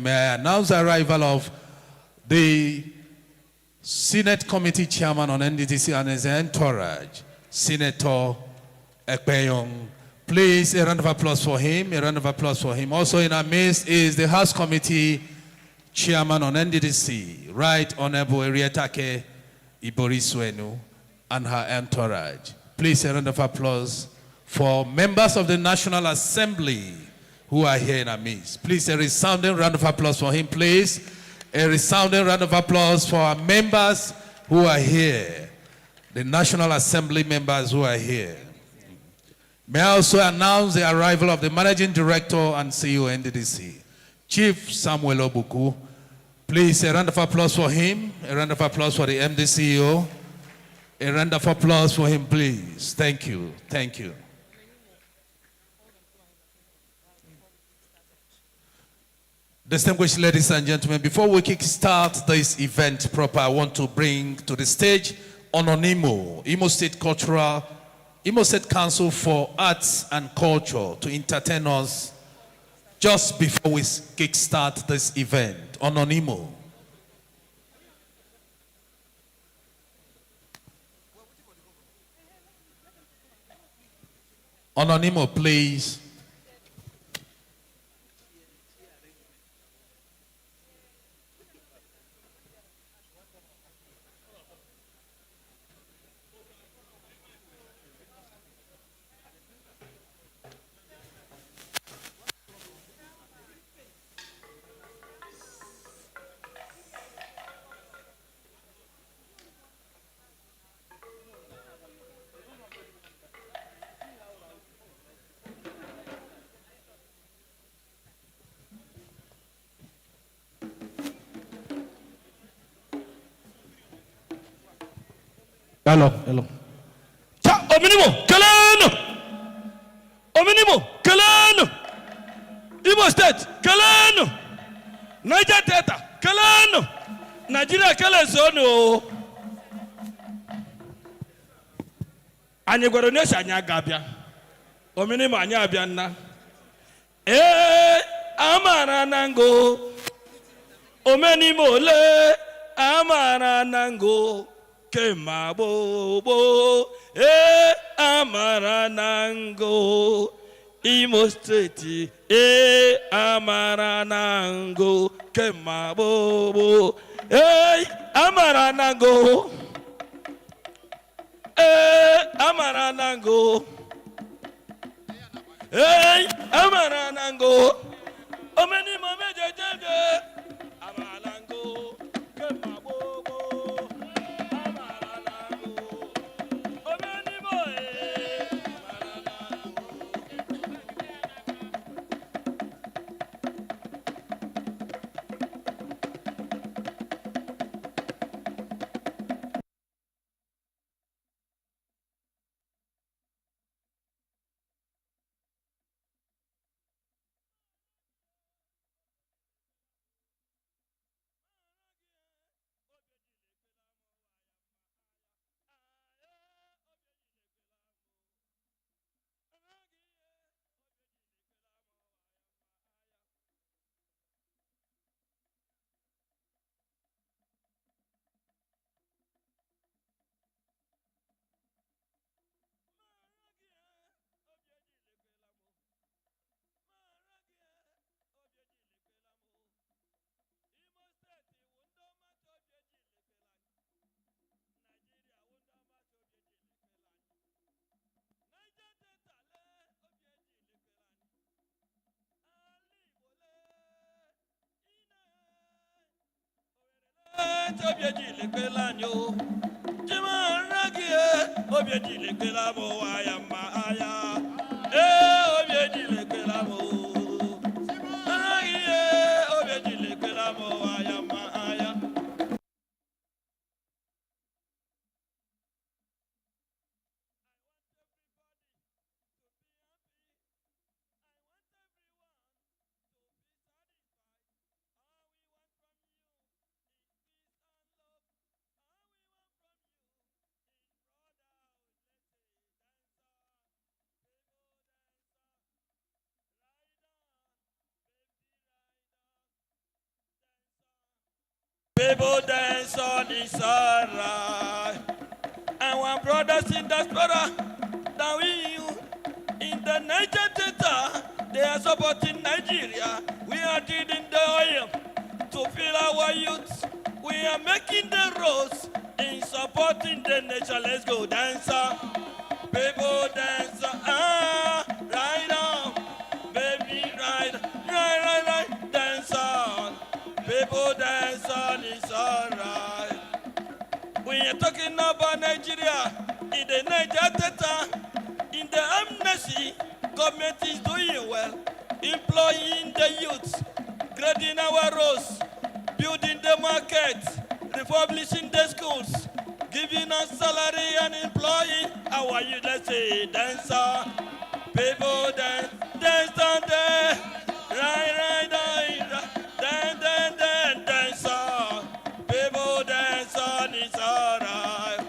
gentlemen, may I announce the arrival of the Senate Committee Chairman on NDDC and his entourage, Senator Ekpeyong. Please, a round of applause for him, a round of applause for him. Also in our midst is the House Committee Chairman on NDDC, Right Honorable Erietake Iboriswenu and her entourage. Please, a round of applause for members of the National Assembly who are here in our midst. Please, a resounding round of applause for him, please. A resounding round of applause for our members who are here, the National Assembly members who are here. May I also announce the arrival of the Managing Director and CEO NDDC, Chief Samuel Obuku. Please, a round of applause for him, a round of applause for the MD CEO, a round of applause for him, please. Thank you, thank you. Distinguished ladies and gentlemen, before we kickstart this event proper, I want to bring to the stage Ononimo, Imo State Council for Arts and Culture, to entertain us just before we kickstart this event. Ononimo. Ononimo, please. Hello, hello. Cha ominimo kalano. Ominimo kalano. Imo State kalano. Niger Delta kalano. Nigeria kalano. Anye gwaro nesi anya gabia. Ominimo anya abia na. Amara nango. Omenimo le amara nango. Kema bobo, amara nango, Imo State, amara nango, kema bobo, amara nango, amara nango, amara nango, omeni mame jeje, amara nango, kema bobo. Obiedile kwelanyo, jima ragie, obiedile kwelamo ayama aya, obiedile kwelamo, ragie, obiedile kwelamo ayama aya. People dance on this alright. Our brothers in diaspora, now we in the Niger Delta, they are supporting Nigeria. We are digging the oil to fill our youth. We are making the roads in supporting the nation. Let's go dancer. People dance, right on, baby, right, dance on. People dance on, it's alright. We are talking about Nigeria, in the Niger Delta, in the amnesty, government is doing well, employing the youth, grading our roads, building the market, refurbishing the schools, giving us salary and employing our youth. Let's say dancer, people dance, dance on there, right, dance on, people dance on, it's alright.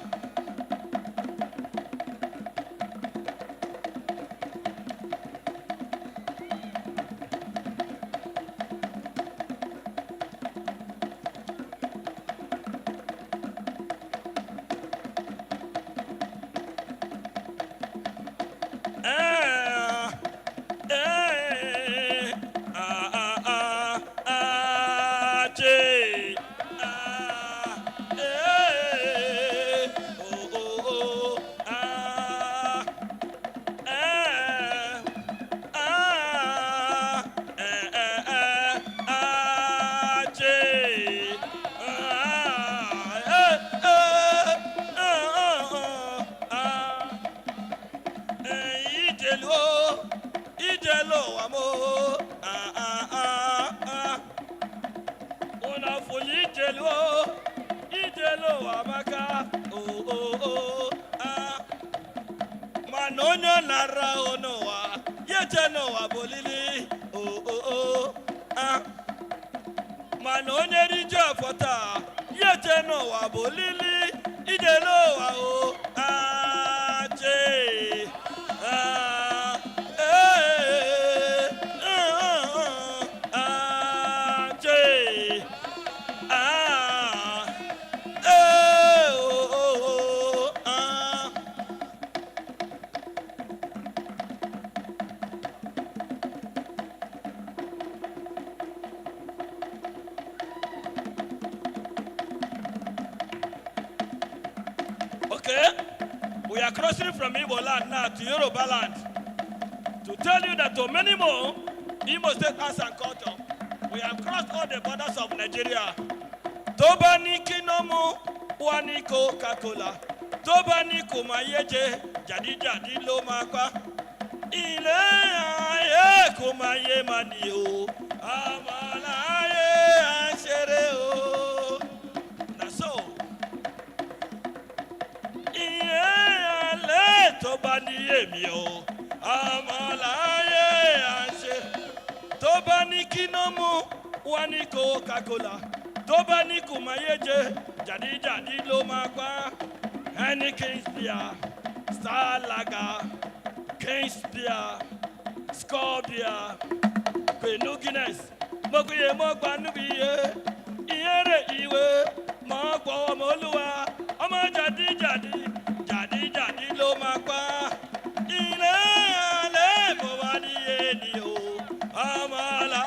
Manono nara onoa, yete noa bolili, Manono rija fota, yete noa bolili, ideloa ache, Okay, we are crossing from Igbo land now to Yoruba land to tell you that to many more Igbo state arts and culture, we have crossed all the borders of Nigeria. Tobani kinomu wani Coca-Cola, Tobani kumayeje jadi jadi lo makwa, ile aye kumaye mani o, amala aye anshere o. Na so. Tobani emio, amalaye anshe. Tobani kinomu, wani Coca-Cola. Tobani kumayeje, jadi jadi lo makwa. Henny King's beer, Star Lager, King's beer, Skol beer, Quenu Guinness. Mokuye mokwa nubiye, iyere iwe, mokwa moluwa, ama jadi jadi. Jadi jadi lo makwa, ile ale mo wadi eni o, amala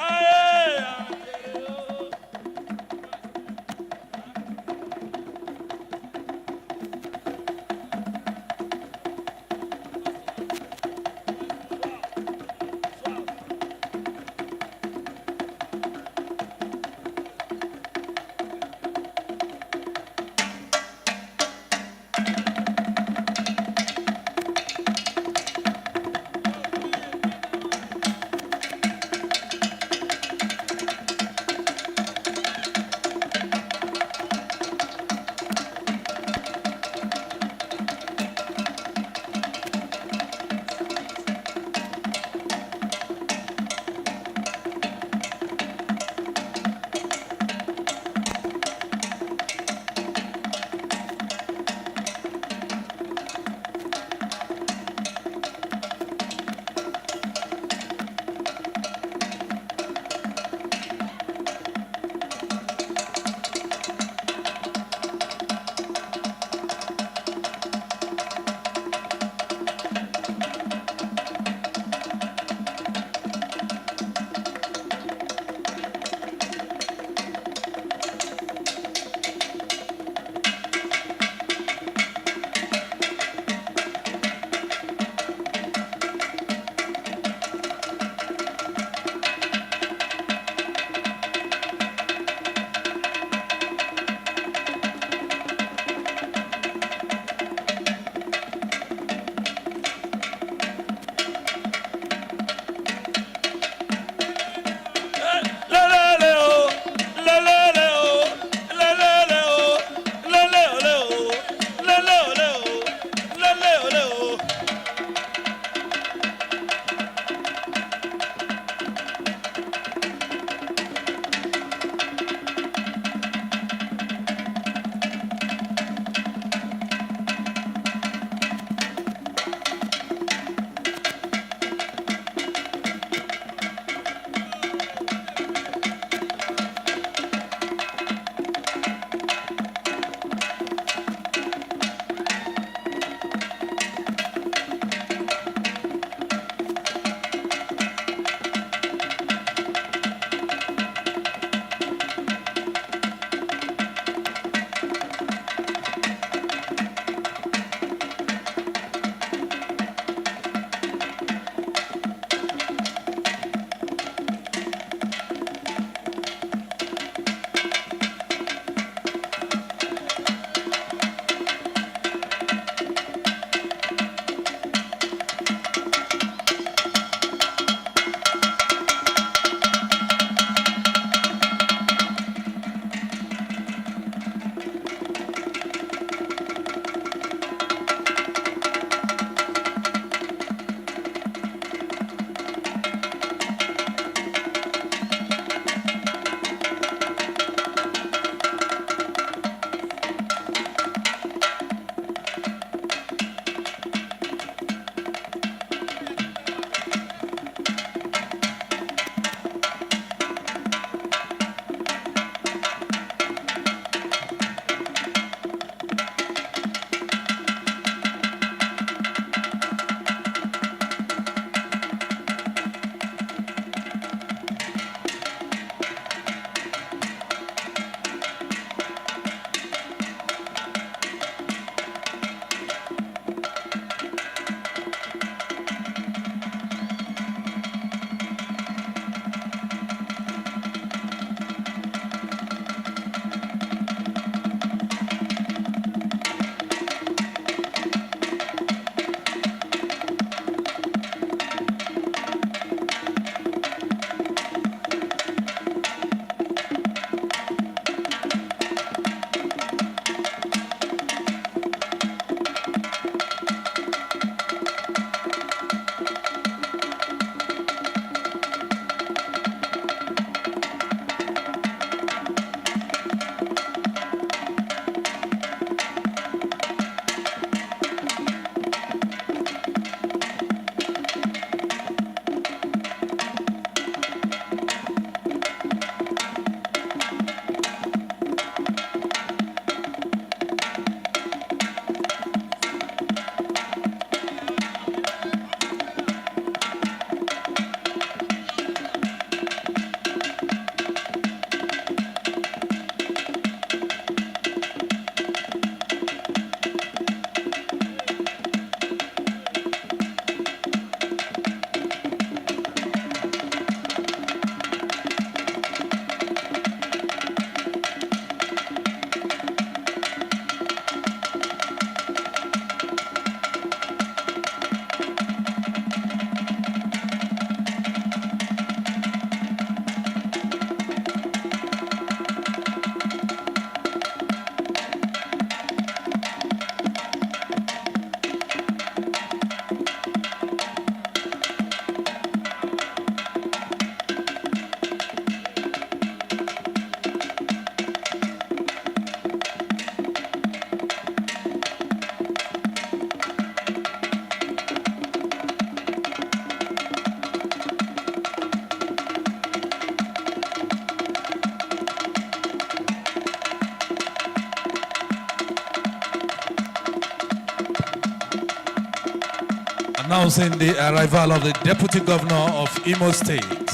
announcing the arrival of the Deputy Governor of Imo State.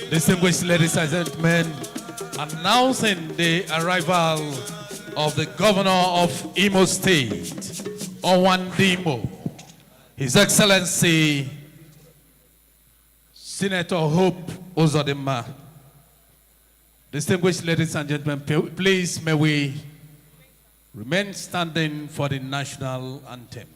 Distinguished ladies and gentlemen, announcing the arrival of the governor of Imo State, Owandimo, His Excellency Senator Hope Uzodinma. Distinguished ladies and gentlemen, please may we remain standing for the national anthem.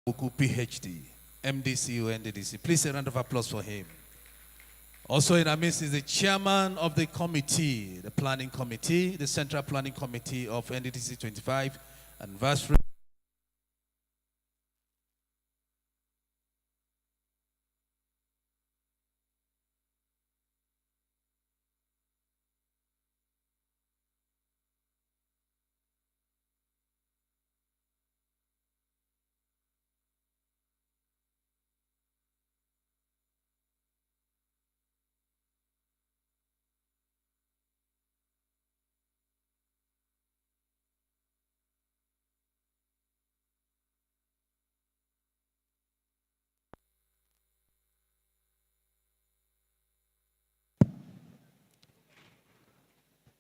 Oku, PhD, MDC or NDDC. Please a round of applause for him. Also in our midst is the chairman of the committee, the planning committee, the central planning committee of NDDC 25 anniversary.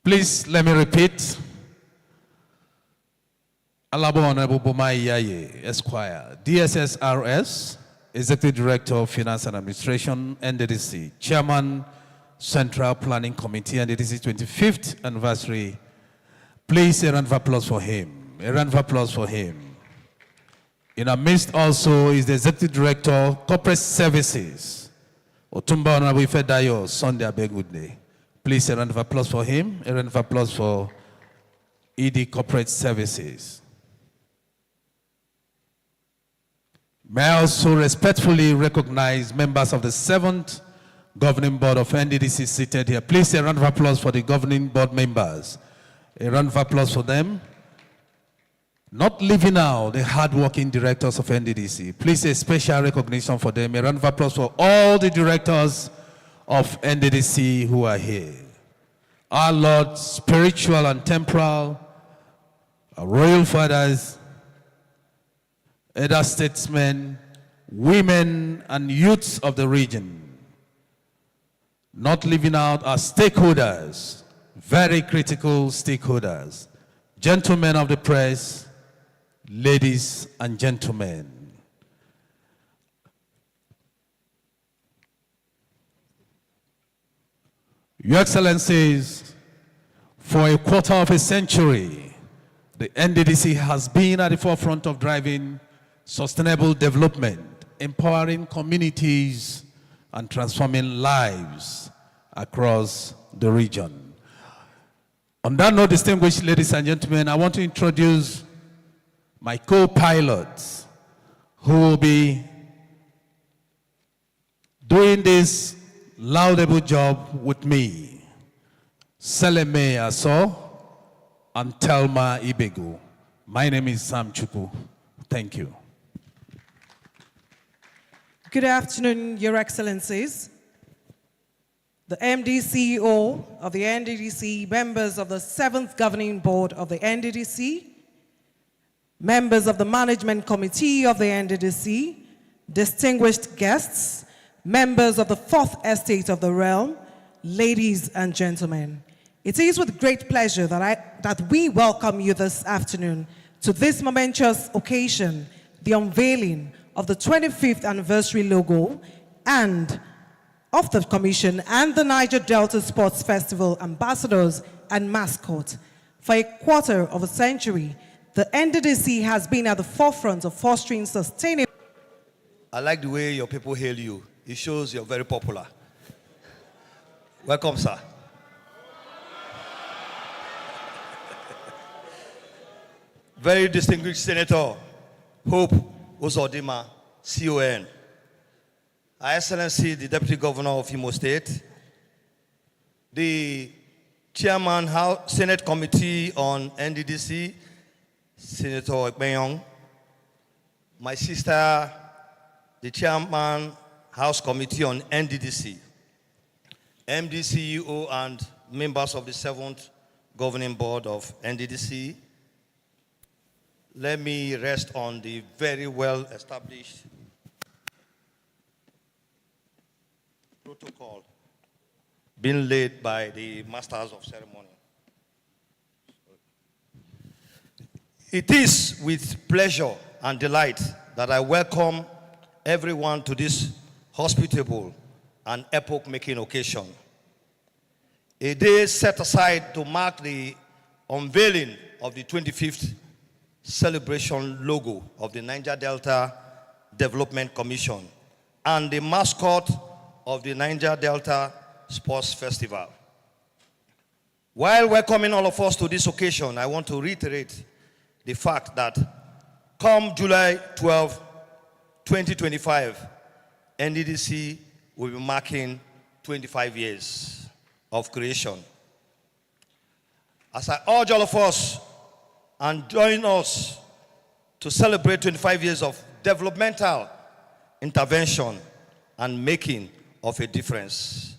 Please let me repeat. Alabo Honorable Bomai Yaye, Esquire, DSSRS, Executive Director of Finance and Administration, NDDC, Chairman, Central Planning Committee, NDDC 25th anniversary. Please a round of applause for him. A round of applause for him. In our midst also is the Executive Director, Corporate Services, Otumba Honorable Ifedayo, Sunday Abegude. Please a round of applause for him. A round of applause for ED Corporate Services. May I also respectfully recognize members of the 7th Governing Board of NDDC seated here. Please a round of applause for the Governing Board members. A round of applause for them. Not leaving out the hard-working directors of NDDC. Please a special recognition for them. A round of applause for all the directors of NDDC who are here. Our Lord, spiritual and temporal, our royal fathers, elder statesmen, women and youths of the region. Not leaving out our stakeholders, very critical stakeholders, gentlemen of the press, ladies and gentlemen. Your Excellencies, for a quarter of a century, the NDDC has been at the forefront of driving sustainable development, empowering communities, and transforming lives across the region. On that note, distinguished ladies and gentlemen, I want to introduce my co-pilots who will be doing this laudable job with me, Seleme Aso and Telma Ibegu. My name is Sam Chuku. Thank you. Good afternoon, Your Excellencies. The MD CEO of the NDDC, members of the 7th Governing Board of the NDDC, members of the Management Committee of the NDDC, distinguished guests, members of the 4th Estate of the Realm, ladies and gentlemen. It is with great pleasure that we welcome you this afternoon to this momentous occasion, the unveiling of the 25th anniversary logo and of the Commission and the Niger Delta Sports Festival ambassadors and mascot. For a quarter of a century, the NDDC has been at the forefront of fostering sustainable. I like the way your people hail you. It shows you're very popular. Welcome, sir. Very distinguished Senator Hope Uzodinma, CON. Her Excellency, the Deputy Governor of Imo State, the Chairman Senate Committee on NDDC, Senator Ekpenyong, my sister, the Chairman House Committee on NDDC, MD CEO and members of the 7th Governing Board of NDDC. Let me rest on the very well-established protocol being laid by the Masters of Ceremony. It is with pleasure and delight that I welcome everyone to this hospitable and epoch-making occasion. A day set aside to mark the unveiling of the 25th celebration logo of the Niger Delta Development Commission and the mascot of the Niger Delta Sports Festival. While welcoming all of us to this occasion, I want to reiterate the fact that come July 12, 2025, NDDC will be marking 25 years of creation. As I urge all of us and join us to celebrate 25 years of developmental intervention and making of a difference.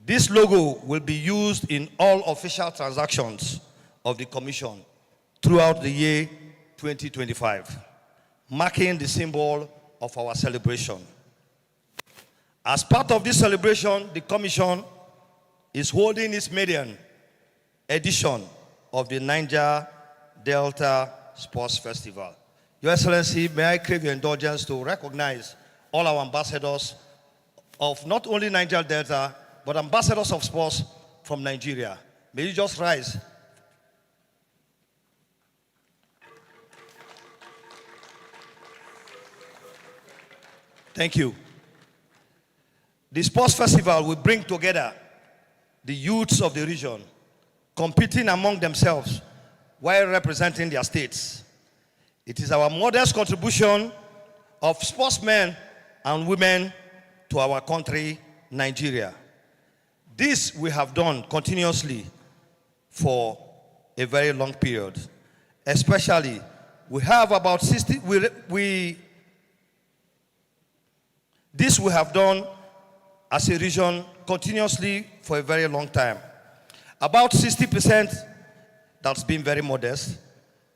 This logo will be used in all official transactions of the Commission throughout the year 2025, marking the symbol of our celebration. As part of this celebration, the Commission is holding its maiden edition of the Niger Delta Sports Festival. Your Excellency, may I crave your indulgence to recognize all our ambassadors of not only Niger Delta, but ambassadors of sports from Nigeria. May you just rise. Thank you. The sports festival will bring together the youths of the region, competing among themselves while representing their states. It is our modest contribution of sportsmen and women to our country, Nigeria. This we have done continuously for a very long period. Especially, we have about 60, this we have done as a region continuously for a very long time. About 60%, that's been very modest,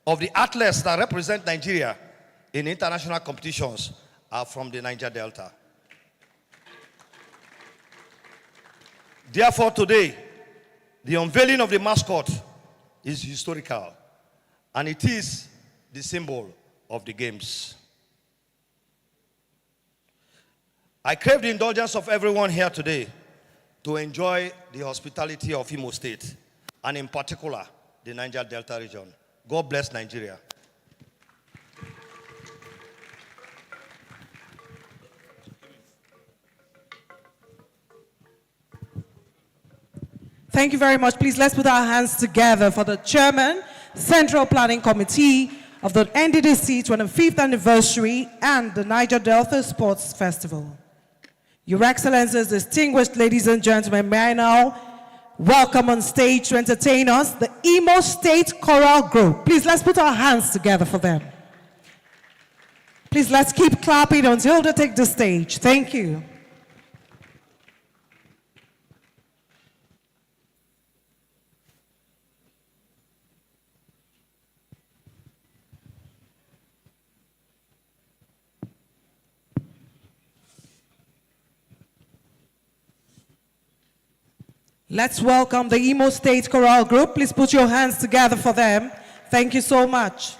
of the athletes that represent Nigeria in international competitions are from the Niger Delta. Therefore, today, the unveiling of the mascot is historical, and it is the symbol of the games. I crave the indulgence of everyone here today to enjoy the hospitality of Imo State, and in particular, the Niger Delta region. God bless Nigeria. Thank you very much. Please let's put our hands together for the Chairman, Central Planning Committee of the NDDC 25th anniversary and the Niger Delta Sports Festival. Your Excellencies, distinguished ladies and gentlemen, may I now welcome on stage to entertain us the Imo State Choral Group. Please let's put our hands together for them. Please let's keep clapping until they take the stage. Thank you. Let's welcome the Imo State Choral Group. Please put your hands together for them. Thank you so much.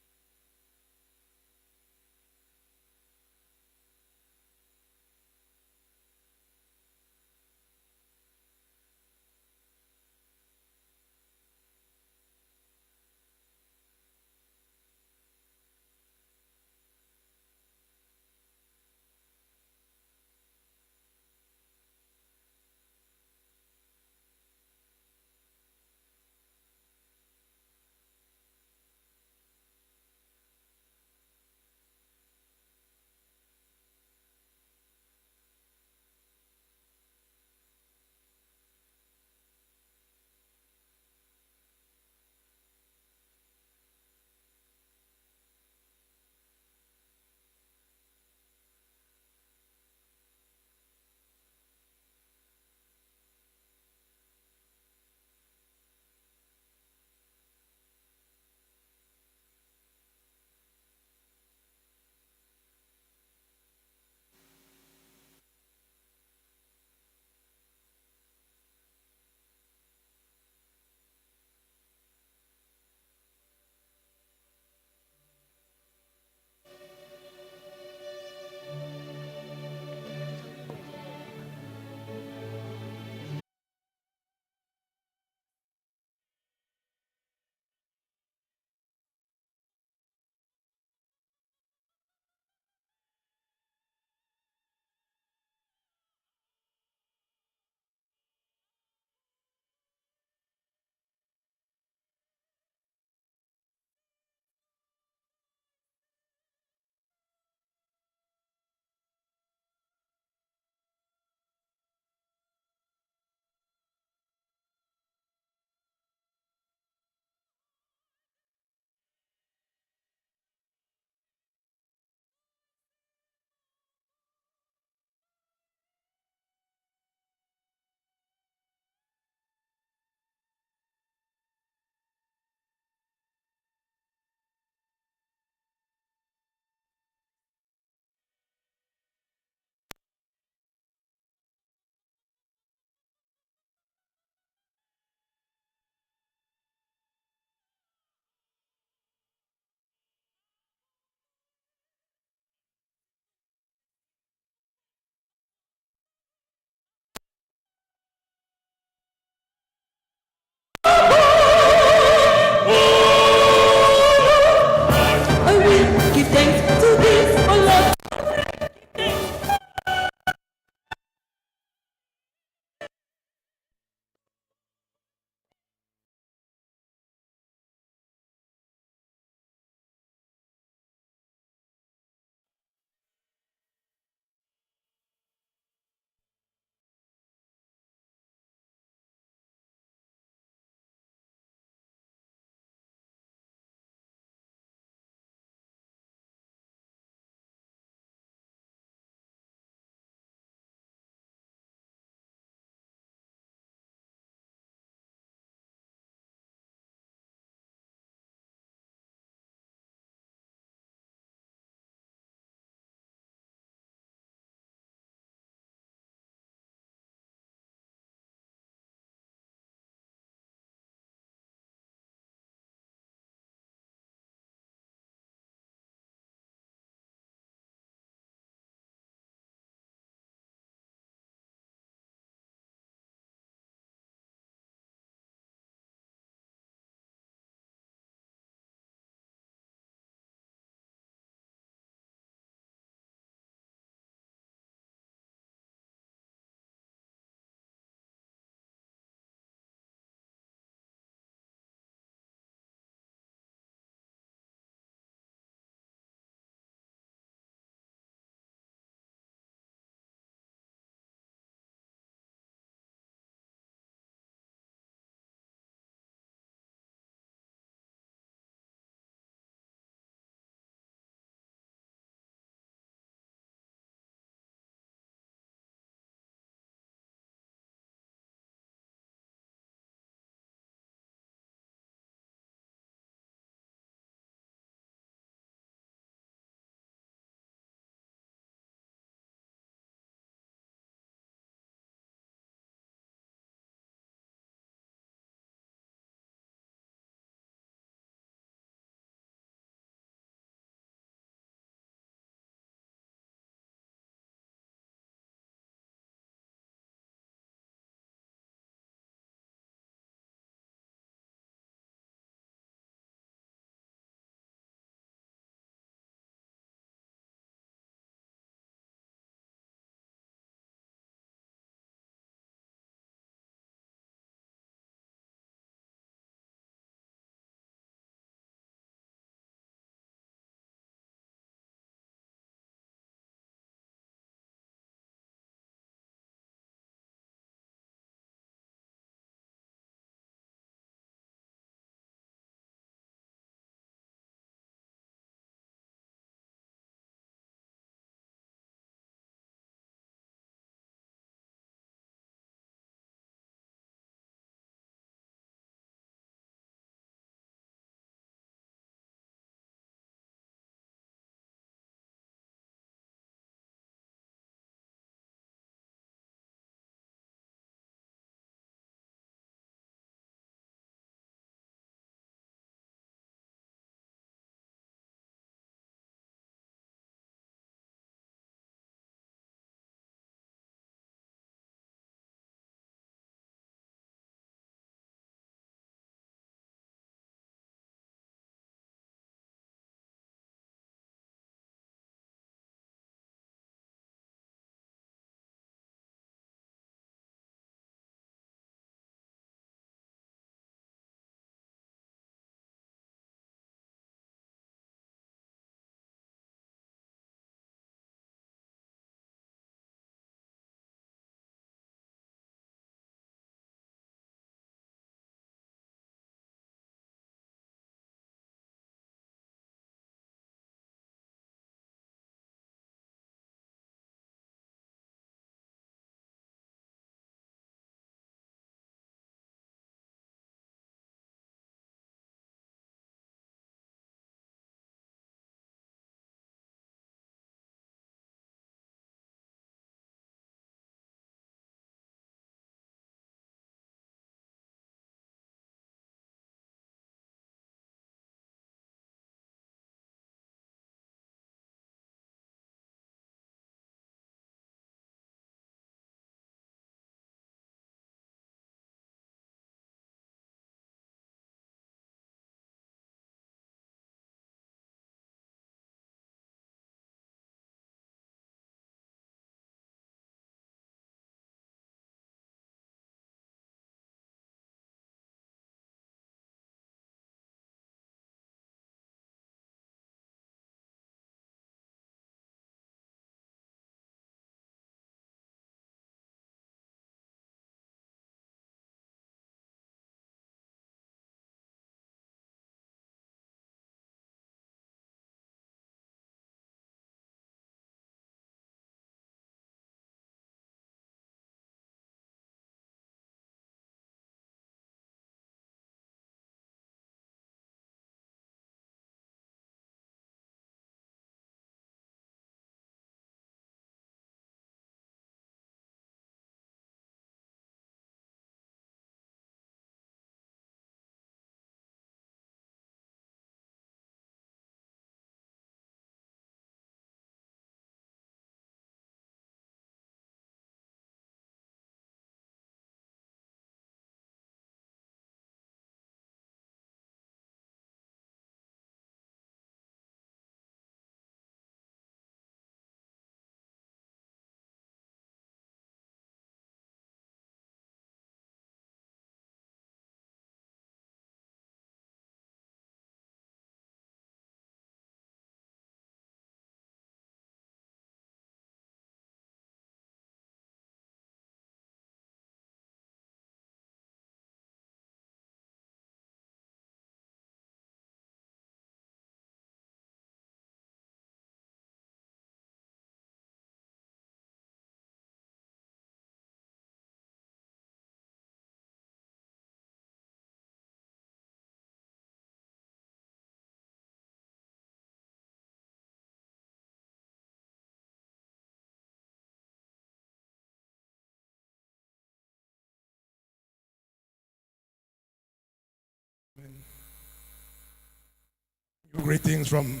Greetings from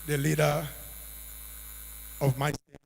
the leader of my state.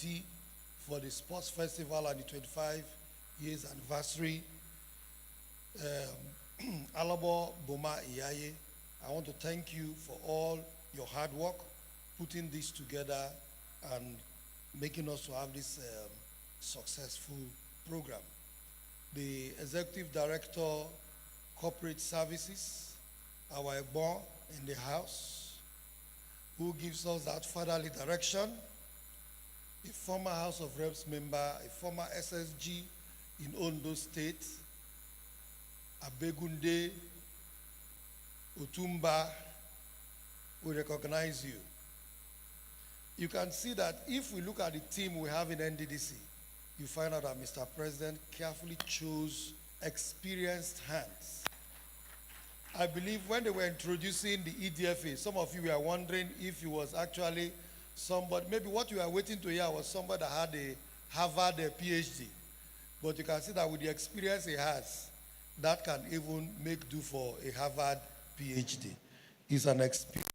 committee for the sports festival and the 25 years anniversary. Alabo Boma Iyaye, I want to thank you for all your hard work, putting this together and making us to have this successful program. The Executive Director, Corporate Services, our Egbon in the house, who gives us that fatherly direction, a former House of Reps member, a former SSG in Ondo State, Abegunde, Otumba, we recognize you. You can see that if we look at the team we have in NDDC, you find out that Mr. President carefully chose experienced hands. I believe when they were introducing the EDFA, some of you were wondering if he was actually somebody, maybe what you were waiting to hear was somebody that had a Harvard PhD. But you can see that with the experience he has, that can even make do for a Harvard PhD. He's an experience.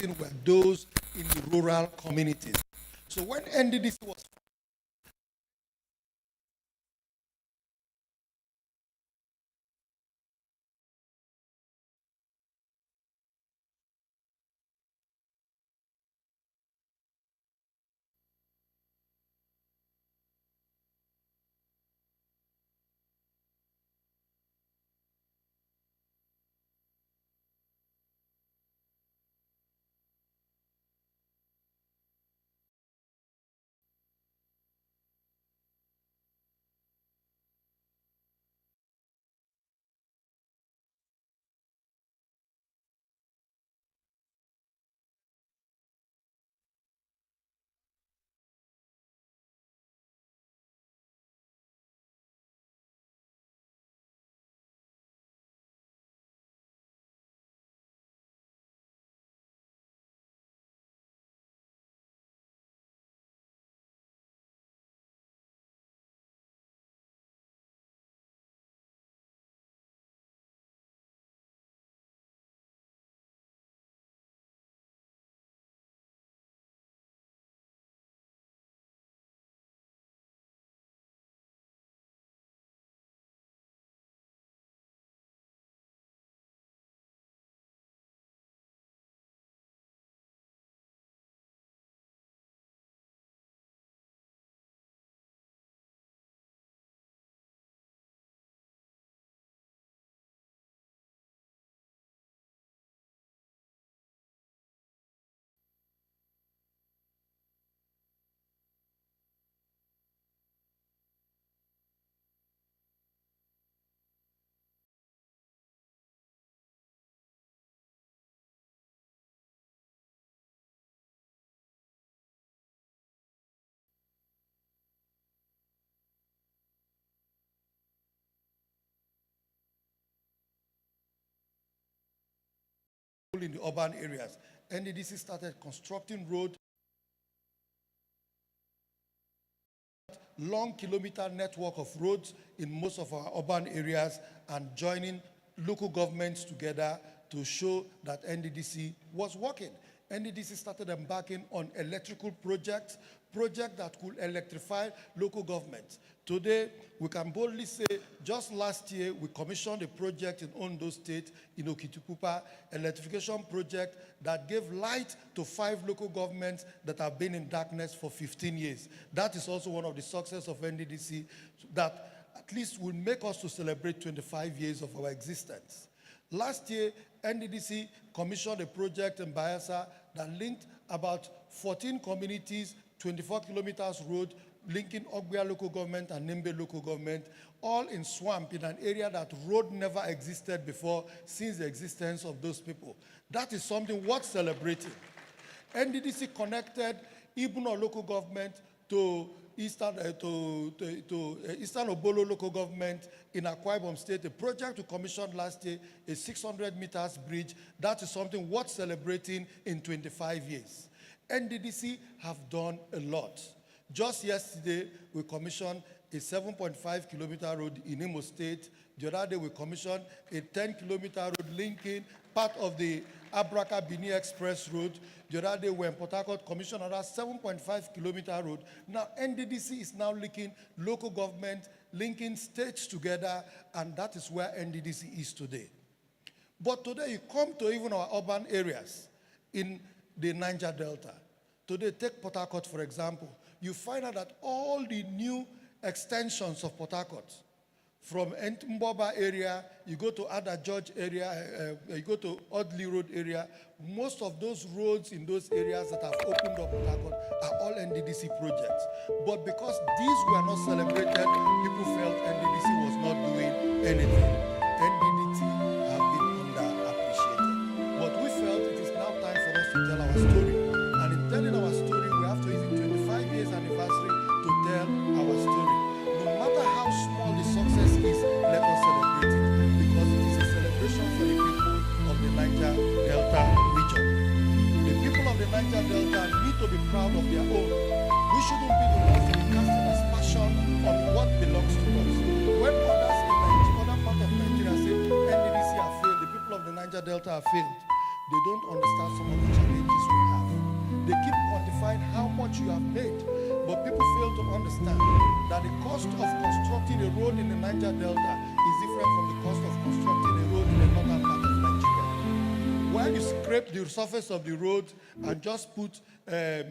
benefiting were those in the rural communities. So when NDDC was in the urban areas, NDDC started constructing roads, long kilometer network of roads in most of our urban areas, and joining local governments together to show that NDDC was working. NDDC started embarking on electrical projects that could electrify local governments. Today, we can boldly say, just last year, we commissioned a project in Ondo State, in Okitipupa, electrification project that gave light to 5 local governments that have been in darkness for 15 years. That is also one of the successes of NDDC that at least will make us to celebrate 25 years of our existence. Last year, NDDC commissioned a project in Bayelsa that linked about 14 communities, 24 kilometers road, linking Ogbia local government and Nimbe local government, all in swamp, in an area that road never existed before since the existence of those people. That is something worth celebrating. NDDC connected Ibuno local government to Eastern Obolo local government in Akwa Ibom State, a project we commissioned last year, a 600 meters bridge. That is something worth celebrating in 25 years. NDDC have done a lot. Just yesterday, we commissioned a 7.5 kilometer road in Imo State. The other day, we commissioned a 10 kilometer road linking part of the Abraka Bini Express Road. The other day, we in Port Harcourt commissioned another 7.5 kilometer road. Now, NDDC is now linking local government, linking states together, and that is where NDDC is today. But today, you come to even our urban areas in the Niger Delta. Today, take Port Harcourt, for example. You find out that all the new extensions of Port Harcourt, from Mboba area, you go to Ada George area, you go to Audley Road area, most of those roads in those areas that have opened up Port Harcourt are all NDDC projects. But because these were not celebrated, people felt NDDC was not doing anything. NDDC have been underappreciated. But we felt it is now time for us to tell our story. And in telling our story, we have to use the 25 years anniversary to tell our story. No matter how small the success is, let us celebrate it, because it is a celebration for the people of the Niger Delta region. The people of the Niger Delta need to be proud of their own. We shouldn't be the ones to be casting aspersion on what belongs to us. When others in other parts of Nigeria say NDDC have failed, the people of the Niger Delta have failed. they don't understand some of the challenges we have. They keep quantifying how much you have made, but people fail to understand that the cost of constructing a road in the Niger Delta is different from the cost of constructing a road in the northern part of Nigeria. When you scrape the surface of the road and just put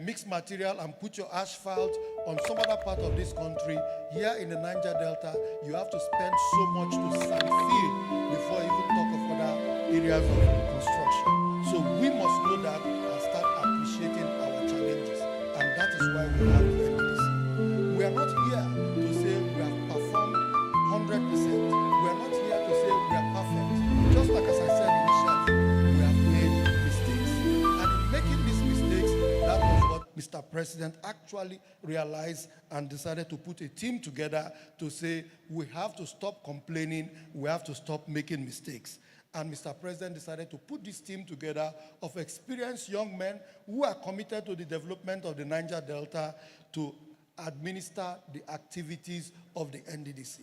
mixed material and put your asphalt on some other part of this country, here in the Niger Delta, you have to spend so much to sand fill before you even talk of other areas of construction. So we must know that and start appreciating our challenges. And that is why we have the NDDC. We are not here to say we have performed 100%. We are not here to say we are perfect. Just like as I said initially, we have made mistakes. And in making these mistakes, that was what Mr. President actually realized and decided to put a team together to say we have to stop complaining, we have to stop making mistakes. And Mr. President decided to put this team together of experienced young men who are committed to the development of the Niger Delta to administer the activities of the NDDC.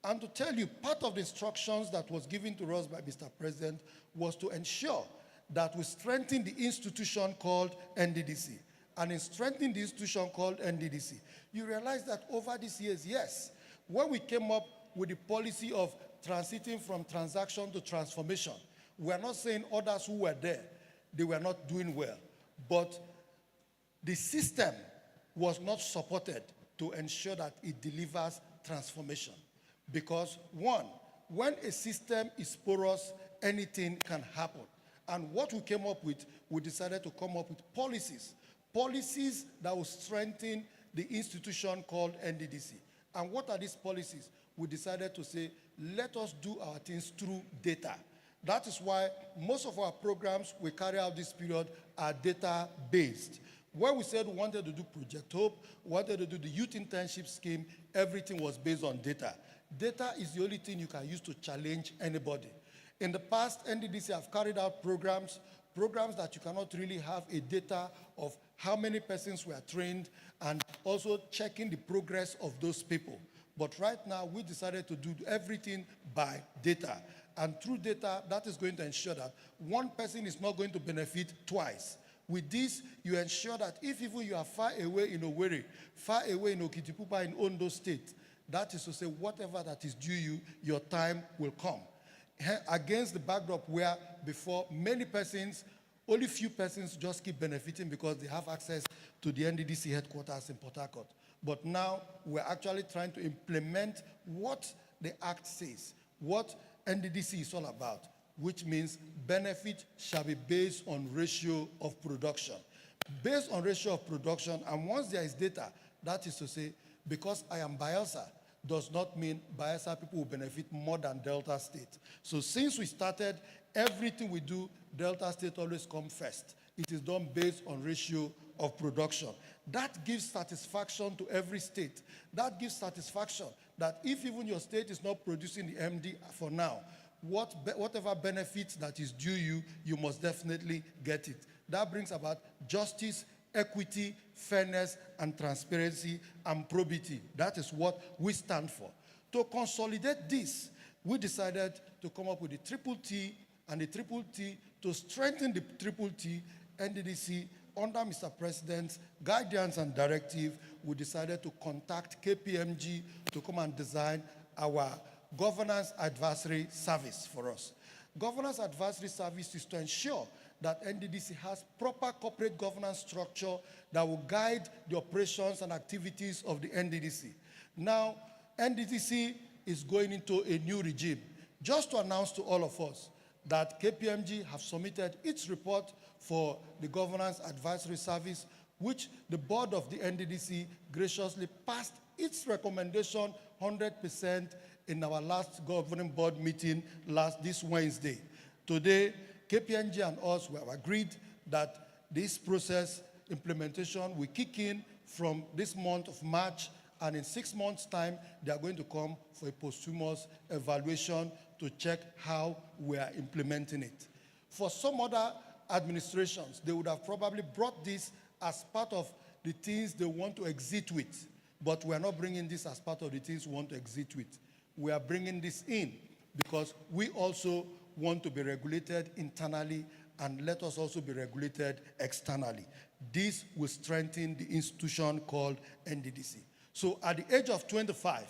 And to tell you, part of the instructions that was given to us by Mr. President was to ensure that we strengthen the institution called NDDC. And in strengthening the institution called NDDC, you realize that over these years, yes, when we came up with the policy of transiting from transaction to transformation, we are not saying others who were there, they were not doing well. But the system was not supported to ensure that it delivers transformation. Because one, when a system is porous, anything can happen. And what we came up with, we decided to come up with policies that will strengthen the institution called NDDC. And what are these policies? We decided to say, let us do our things through data. That is why most of our programs we carry out this period are data-based. When we said we wanted to do Project Hope, wanted to do the youth internship scheme, everything was based on data. Data is the only thing you can use to challenge anybody. In the past, NDDC have carried out programs that you cannot really have a data of how many persons were trained and also checking the progress of those people. But right now, we decided to do everything by data. And through data, that is going to ensure that one person is not going to benefit twice. With this, you ensure that if even you are far away in Owerri, far away in Okitipupa in Ondo State, that is to say, whatever that is due you, your time will come. Against the backdrop where before many persons, only few persons just keep benefiting because they have access to the NDDC headquarters in Port Harcourt. But now we're actually trying to implement what the Act says, what NDDC is all about, which means benefit shall be based on ratio of production. Based on ratio of production, and once there is data, that is to say, because I am Bayelsa, does not mean Bayelsa people will benefit more than Delta State. So since we started, everything we do, Delta State always comes first. It is done based on ratio of production. That gives satisfaction to every state. That gives satisfaction that if even your state is not producing the MD for now, whatever benefits that is due you, you must definitely get it. That brings about justice, equity, fairness, and transparency, and probity. That is what we stand for. To consolidate this, we decided to come up with the Triple T, and the Triple T, to strengthen the Triple T, NDDC, under Mr. President's guidance and directive, we decided to contact KPMG to come and design our governance advisory service for us. Governance advisory service is to ensure that NDDC has proper corporate governance structure that will guide the operations and activities of the NDDC. Now, NDDC is going into a new regime. Just to announce to all of us that KPMG have submitted its report for the governance advisory service, which the board of the NDDC graciously passed its recommendation 100% in our last governing board meeting this Wednesday. Today, KPMG and us, we have agreed that this process implementation will kick in from this month of March, and in 6 months' time, they are going to come for a posthumous evaluation to check how we are implementing it. For some other administrations, they would have probably brought this as part of the things they want to exit with, but we are not bringing this as part of the things we want to exit with. We are bringing this in because we also want to be regulated internally and let us also be regulated externally. This will strengthen the institution called NDDC. So at the age of 25,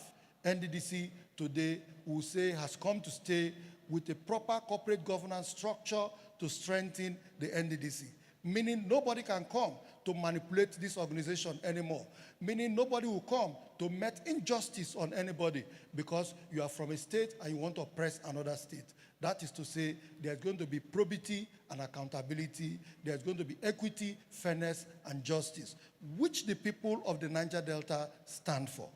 NDDC today, will say, has come to stay with a proper corporate governance structure to strengthen the NDDC. Meaning nobody can come to manipulate this organization anymore. Meaning nobody will come to met injustice on anybody because you are from a state and you want to oppress another state. That is to say, there's going to be probity and accountability. There's going to be equity, fairness, and justice, which the people of the Niger Delta stand for.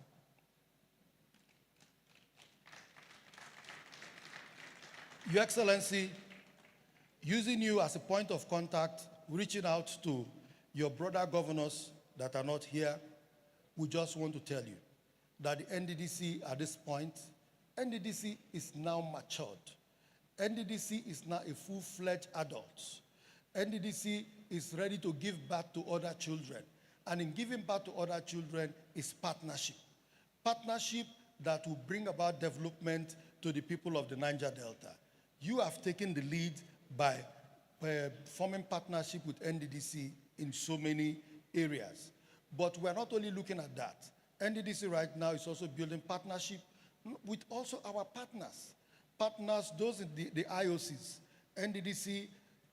Your Excellency, using you as a point of contact, reaching out to your brother governors that are not here, we just want to tell you that the NDDC at this point, NDDC is now matured. NDDC is now a full-fledged adult. NDDC is ready to give birth to other children. And in giving birth to other children is partnership. Partnership that will bring about development to the people of the Niger Delta. You have taken the lead by forming partnership with NDDC in so many areas. But we're not only looking at that. NDDC right now is also building partnership with also our partners. Partners, those in the IOCs. NDDC,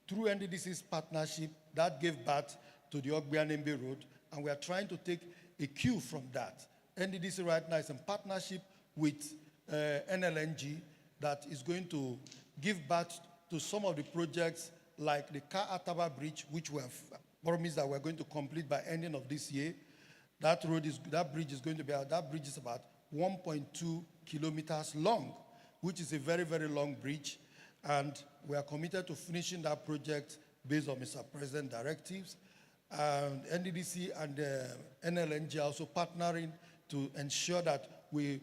through NDDC's partnership, that gave birth to the Ogbianembe Road, and we are trying to take a cue from that. NDDC right now is in partnership with NLNG that is going to give birth to some of the projects like the Ka Ataba Bridge, which we have promised that we're going to complete by ending of this year. That bridge is about 1.2 kilometers long, which is a very, very long bridge. And we are committed to finishing that project based on Mr. President's directives. And NDDC and NLNG are also partnering to ensure that we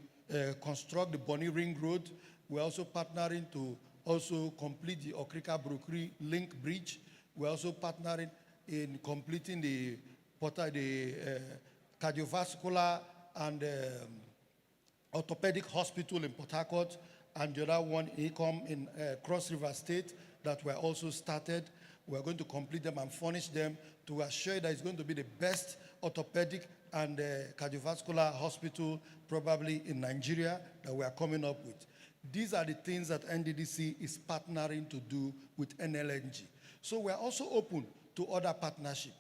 construct the Bonny Ring Road. We're also partnering to also complete the Okrika-Brokri Link Bridge. We're also partnering in completing the cardiovascular and orthopedic hospital in Port Harcourt, and the other one in Cross River State that were also started. We're going to complete them and furnish them to assure that it's going to be the best orthopedic and cardiovascular hospital probably in Nigeria that we are coming up with. These are the things that NDDC is partnering to do with NLNG. So we're also open to other partnership.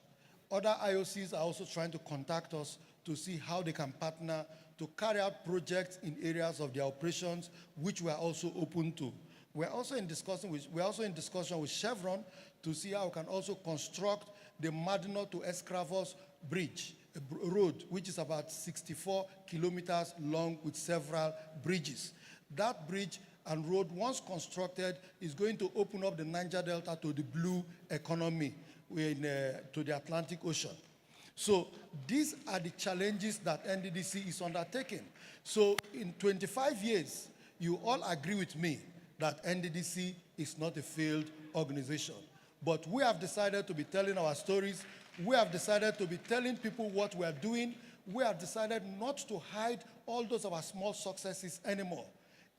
Other IOCs are also trying to contact us to see how they can partner to carry out projects in areas of their operations, which we are also open to. We're also in discussion with Chevron to see how we can also construct the Madino to Escravos bridge, a road which is about 64 kilometers long with several bridges. That bridge and road, once constructed, is going to open up the Niger Delta to the blue economy, to the Atlantic Ocean. So these are the challenges that NDDC is undertaking. So in 25 years, you all agree with me that NDDC is not a failed organization. But we have decided to be telling our stories. We have decided to be telling people what we are doing. We have decided not to hide all those of our small successes anymore.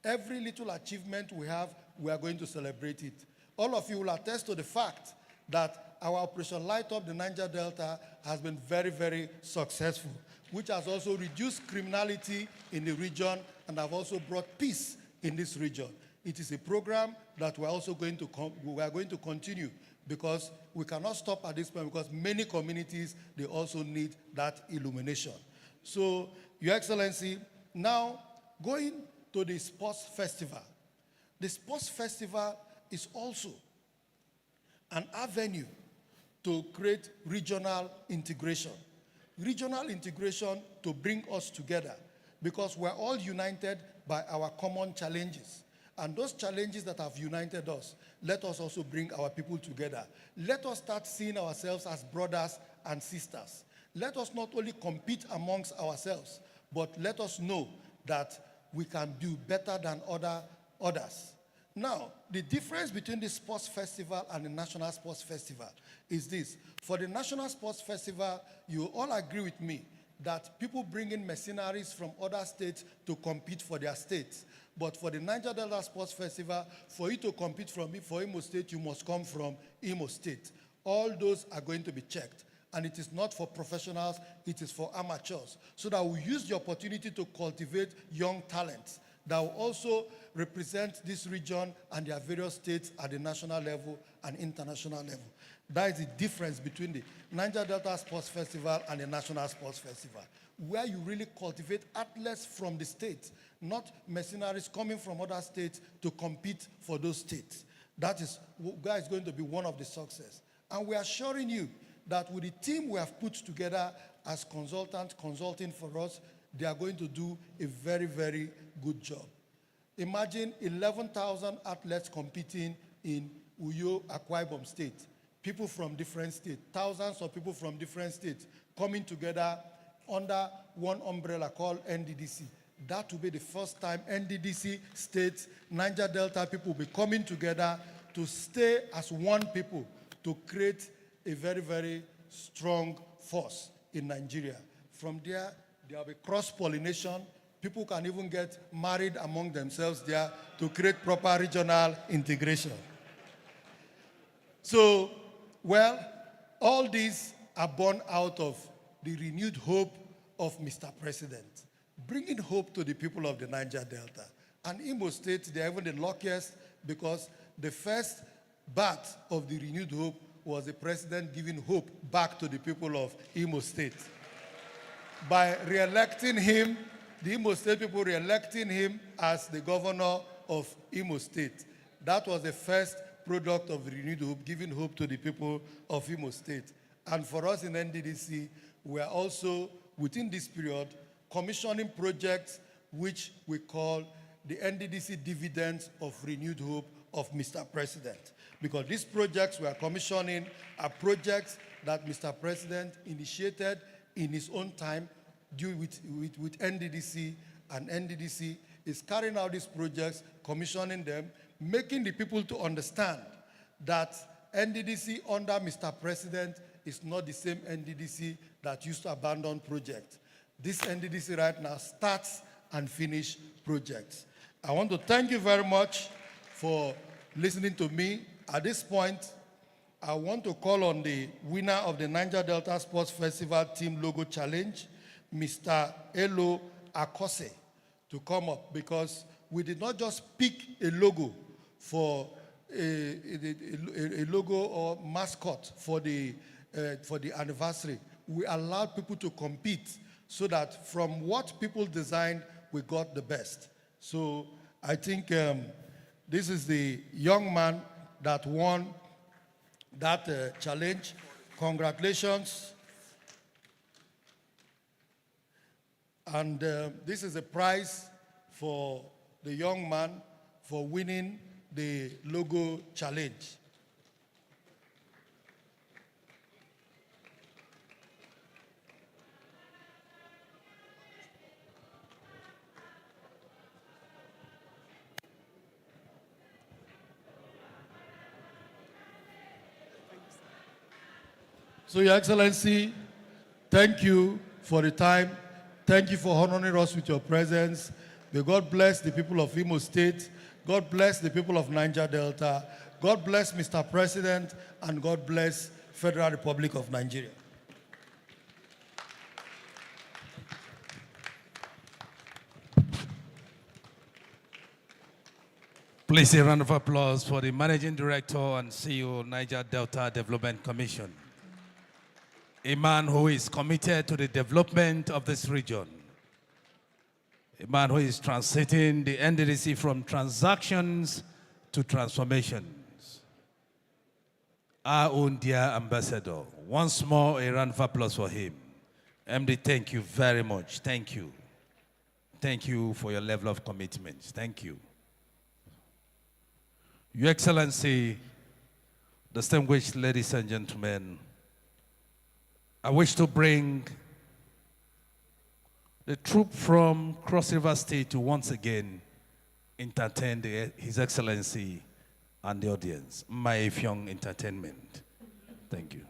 Every little achievement we have, we are going to celebrate it. All of you will attest to the fact that our Operation Light Up the Niger Delta has been very, very successful, which has also reduced criminality in the region and have also brought peace in this region. It is a program that we are going to continue because we cannot stop at this point because many communities, they also need that illumination. So, Your Excellency, now going to the sports festival. The sports festival is also an avenue to create regional integration. Regional integration to bring us together because we're all united by our common challenges. And those challenges that have united us, let us also bring our people together. Let us start seeing ourselves as brothers and sisters. Let us not only compete amongst ourselves, but let us know that we can do better than others. Now, the difference between the sports festival and the National Sports Festival is this. For the National Sports Festival, you all agree with me that people bring in mercenaries from other states to compete for their states. But for the Niger Delta Sports Festival, for you to compete for Imo State, you must come from Imo State. All those are going to be checked. And it is not for professionals, it is for amateurs. So that we use the opportunity to cultivate young talents that will also represent this region and their various states at the national level and international level. That is the difference between the Niger Delta Sports Festival and the National Sports Festival, where you really cultivate athletes from the states, not mercenaries coming from other states to compete for those states. That is going to be one of the success. And we are assuring you that with the team we have put together as consultants consulting for us, they are going to do a very, very good job. Imagine 11,000 athletes competing in Uyo, Akwa Ibom State. People from different states, thousands of people from different states coming together under one umbrella called NDDC. That will be the first time NDDC states, Niger Delta people will be coming together to stay as one people to create a very, very strong force in Nigeria. From there will be cross-pollination. People can even get married among themselves there to create proper regional integration. So, well, all these are born out of the renewed hope of Mr. President, bringing hope to the people of the Niger Delta. And Imo State, they are even the luckiest because the first bat of the renewed hope was the president giving hope back to the people of Imo State. By re-electing him, the Imo State people re-electing him as the governor of Imo State. That was the first product of renewed hope, giving hope to the people of Imo State. And for us in NDDC, we are also, within this period, commissioning projects which we call the NDDC Dividends of Renewed Hope of Mr. President. Because these projects we are commissioning are projects that Mr. President initiated in his own time due with NDDC, and NDDC is carrying out these projects, commissioning them, making the people to understand that NDDC under Mr. President is not the same NDDC that used to abandon projects. This NDDC right now starts and finishes projects. I want to thank you very much for listening to me. At this point, I want to call on the winner of the Niger Delta Sports Festival Team Logo Challenge, Mr. Elo Akose, to come up, because we did not just pick a logo for a logo or mascot for the anniversary. We allowed people to compete so that from what people designed, we got the best. So I think this is the young man that won that challenge. Congratulations. And this is a prize for the young man for winning the logo challenge. So, Your Excellency, thank you for the time. Thank you for honoring us with your presence. May God bless the people of Imo State. God bless the people of Niger Delta. God bless Mr. President, and God bless Federal Republic of Nigeria. Please a round of applause for the Managing Director and CEO, Niger Delta Development Commission. A man who is committed to the development of this region. A man who is translating the NDDC from transactions to transformations. Our own dear ambassador. Once more, a round of applause for him. MD, thank you very much. Thank you. Thank you for your level of commitment. Thank you. Your Excellency, distinguished ladies and gentlemen, I wish to bring the troop from Cross River State to once again entertain His Excellency and the audience. My Ifyong Entertainment. Thank you.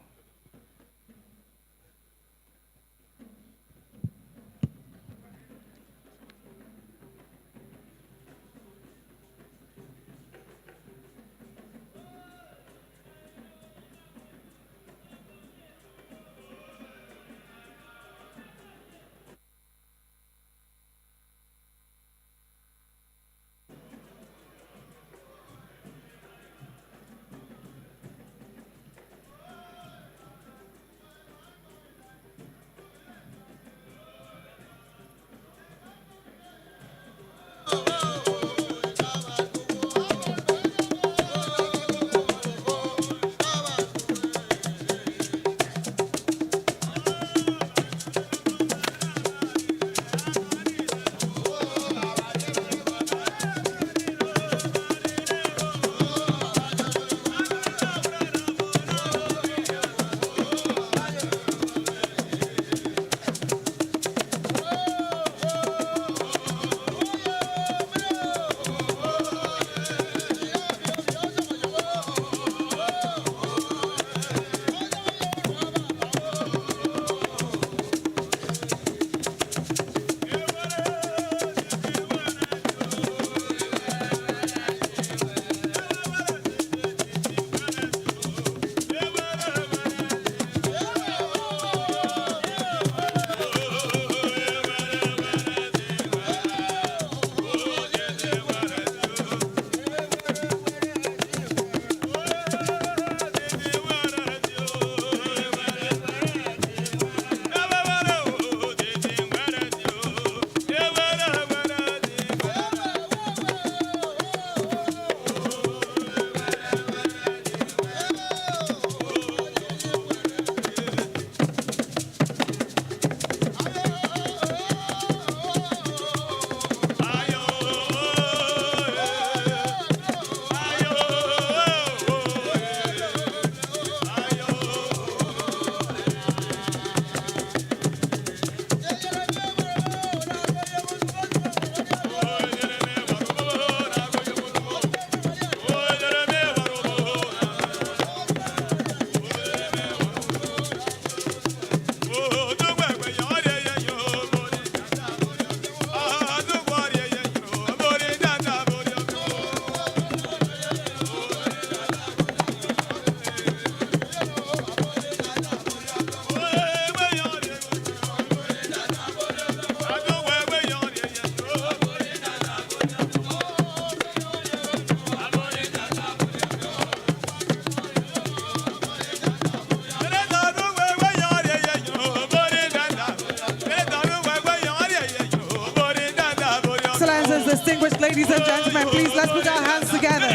ladies and gentlemen. Please, let's put our hands together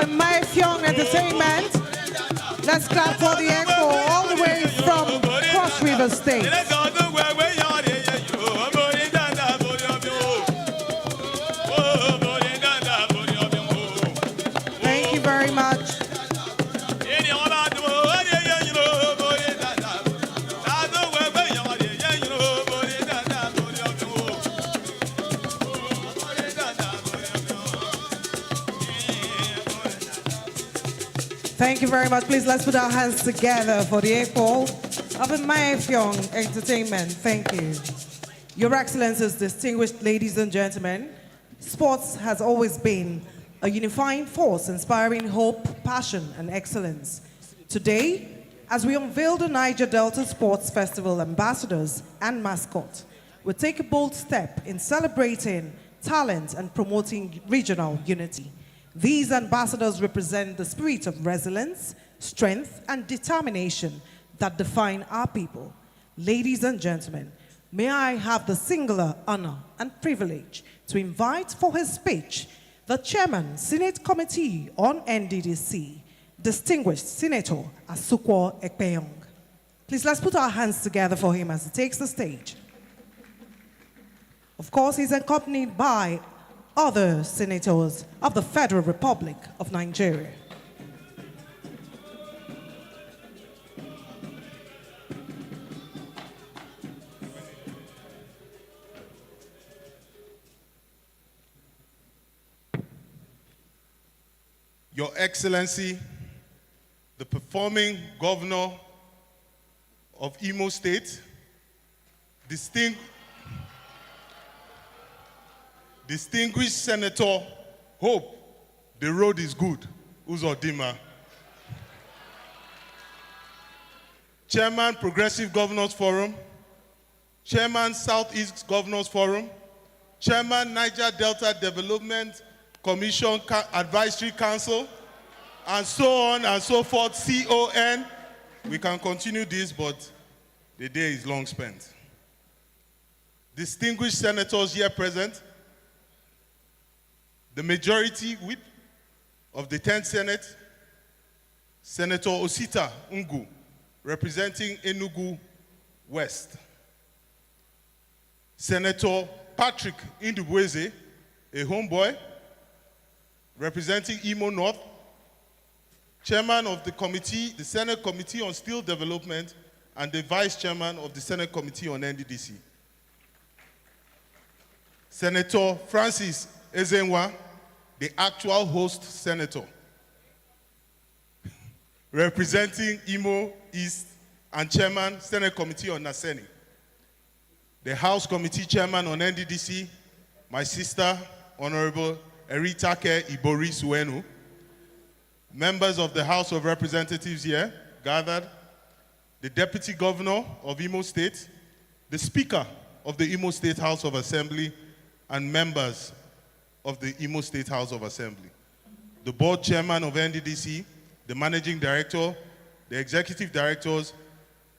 for My Fyong Entertainment. Let's clap for the echo all the way from Cross River State. Thank you very much. Thank you very much. Please, let's put our hands together for the echo of the My Fyong Entertainment. Thank you. Your Excellencies, distinguished ladies and gentlemen, sports has always been a unifying force, inspiring hope, passion, and excellence. Today, as we unveil the Niger Delta Sports Festival ambassadors and mascot, we take a bold step in celebrating talent and promoting regional unity. These ambassadors represent the spirit of resilience, strength, and determination that define our people. Ladies and gentlemen, may I have the singular honor and privilege to invite for his speech the Chairman, Senate Committee on NDDC, distinguished Senator Asukwo Ekpeyong. Please, let's put our hands together for him as he takes the stage. Of course, he's accompanied by other senators of the Federal Republic of Nigeria. Your Excellency, the performing governor of Imo State, distinguished Senator Hope, the road is good, Uzodima, Chairman Progressive Governors Forum, Chairman Southeast Governors Forum, Chairman Niger Delta Development Commission Advisory Council, and so on and so forth, CON. We can continue this, but the day is long spent. Distinguished senators here present, the majority whip of the 10th Senate, Senator Osita Ungu, representing Enugu West. Senator Patrick Indubweze, a homeboy, representing Imo North, Chairman of the committee, the Senate Committee on Steel Development, and the Vice Chairman of the Senate Committee on NDDC. Senator Francis Ezenwa, the actual host senator, representing Imo East and Chairman, Senate Committee on Naseni. The House Committee Chairman on NDDC, my sister, Honorable Eritake Ibori Suenu. Members of the House of Representatives here gathered, the Deputy Governor of Imo State, the Speaker of the Imo State House of Assembly, and members of the Imo State House of Assembly, the Board Chairman of NDDC, the Managing Director, the Executive Directors,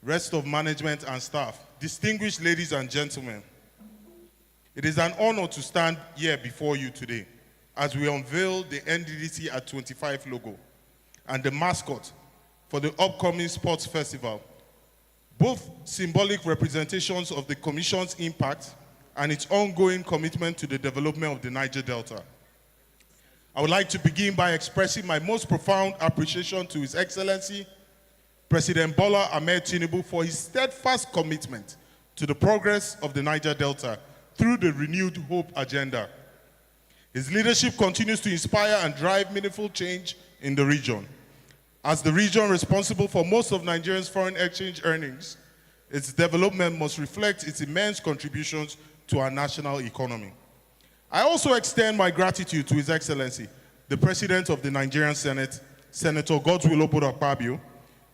rest of management and staff, distinguished ladies and gentlemen. It is an honor to stand here before you today as we unveil the NDDC at 25 logo and the mascot for the upcoming sports festival, both symbolic representations of the Commission's impact and its ongoing commitment to the development of the Niger Delta. I would like to begin by expressing my most profound appreciation to His Excellency, President Bola Ahmed Tinubu, for his steadfast commitment to the progress of the Niger Delta through the renewed hope agenda. His leadership continues to inspire and drive meaningful change in the region. As the region responsible for most of Nigeria's foreign exchange earnings, its development must reflect its immense contributions to our national economy. I also extend my gratitude to His Excellency, the President of the Nigerian Senate, Senator Godswill Akpabio,